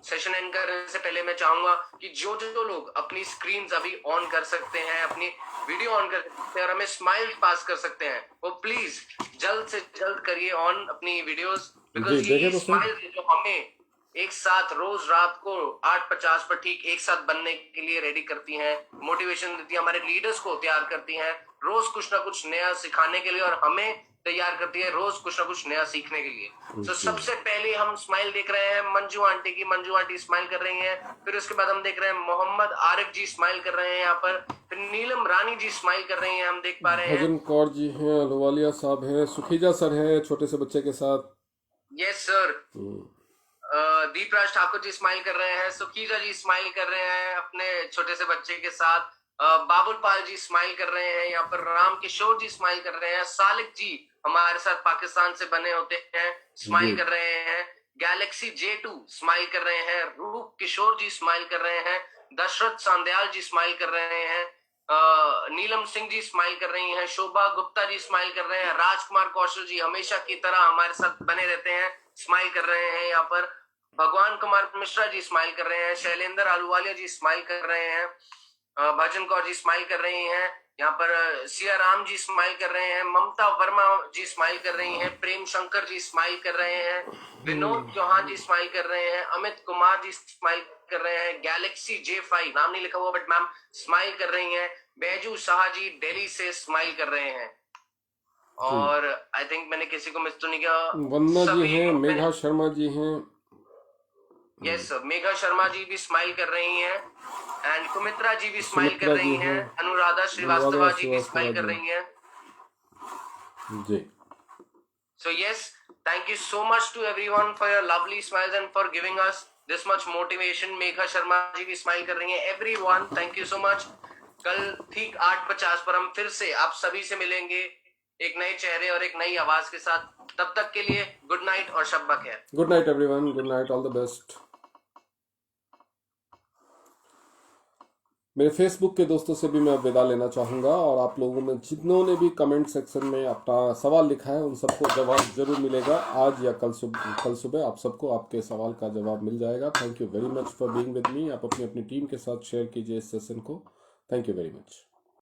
session and करने से पहले मैं चाहूंगा कि जो लोग अपनी screen अभी ऑन कर सकते हैं, अपनी वीडियो ऑन कर सकते हैं और हमें स्माइल पास कर सकते हैं, वो प्लीज जल्द से जल्द करिए ऑन अपनी वीडियोस, बिकॉज ये स्माइल जो हमें एक साथ रोज रात को 8:50 पर ठीक एक साथ बनने के लिए रेडी करती हैं, मोटिवेशन देती है, हमारे लीडर्स को तैयार करती हैं रोज कुछ ना कुछ नया सिखाने के लिए, और हमें तैयार करती है रोज कुछ ना कुछ नया सीखने के लिए। तो सबसे पहले हम स्माइल देख रहे हैं मंजू आंटी की, मंजू आंटी स्माइल कर रही हैं। फिर उसके बाद हम देख रहे हैं मोहम्मद आरिफ जी स्माइल कर रहे हैं यहाँ पर, फिर नीलम रानी जी स्माइल कर रही हैं, हम देख पा रहे हैं। भजन कौर जी हैं, अहलुवालिया साहब हैं, सुखीजा सर हैं छोटे से बच्चे के साथ। Yes sir. Deepraj Thakur ji smile कर रहे हैं, सुखीजा जी स्माइल कर रहे हैं अपने छोटे से बच्चे के साथ, बाबुल पाल जी स्माइल कर रहे हैं यहाँ पर, राम किशोर जी स्माइल कर रहे हैं, सालिक जी हमारे साथ पाकिस्तान से बने होते हैं स्माइल कर रहे हैं, गैलेक्सी J2 स्माइल कर रहे हैं, रूप किशोर जी स्माइल कर रहे हैं, दशरथ सांदयाल जी स्माइल कर रहे हैं, नीलम सिंह जी स्माइल कर रही हैं, शोभा गुप्ता जी स्माइल कर रहे हैं, राजकुमार कौशल जी हमेशा की तरह हमारे साथ बने रहते हैं स्माइल कर रहे हैं यहाँ पर, भगवान कुमार मिश्रा जी स्माइल कर रहे हैं, शैलेंद्र आलूवालिया जी स्माइल कर रहे हैं, भजन कौर जी स्माइल कर रही हैं यहाँ पर, सिया राम जी स्माइल कर रहे हैं, ममता वर्मा जी स्माइल कर रही हैं, प्रेम शंकर जी स्माइल कर रहे हैं, विनोद चौहान जी स्माइल कर रहे हैं, अमित कुमार जी स्माइल कर रहे हैं, गैलेक्सी J5 नाम नहीं लिखा हुआ बट मैम स्माइल कर रही हैं, बैजू शाह जी दिल्ली से स्माइल कर रहे हैं, और आई थिंक मैंने किसी को मिस तो नहीं किया। वंदना जी हैं, मेघा शर्मा जी हैं। यस मेघा शर्मा जी भी स्माइल कर रही हैं, एंड सुमित्रा जी भी स्माइल कर रही हैं, अनुराधा श्रीवास्तव जी भी स्माइल कर रही हैं जी। So yes, thank you so much to everyone for your lovely smiles and for giving us this much motivation. Megha Sharma ji भी स्माइल कर रही हैं। Everyone, thank you so much. कल ठीक 8:50 पर हम फिर से आप सभी से मिलेंगे एक नए चेहरे और एक नई आवाज के साथ। तब तक के लिए गुड नाइट और शब बखैर। Good night everyone, good night, all the best. मेरे फेसबुक के दोस्तों से भी मैं विदा लेना चाहूँगा, और आप लोगों में जिन्होंने भी कमेंट सेक्शन में अपना सवाल लिखा है उन सबको जवाब जरूर मिलेगा आज या कल सुबह आप सबको आपके सवाल का जवाब मिल जाएगा। Thank you very much for being with me. आप अपनी अपनी टीम के साथ शेयर कीजिए इस सेशन को। Thank you very much.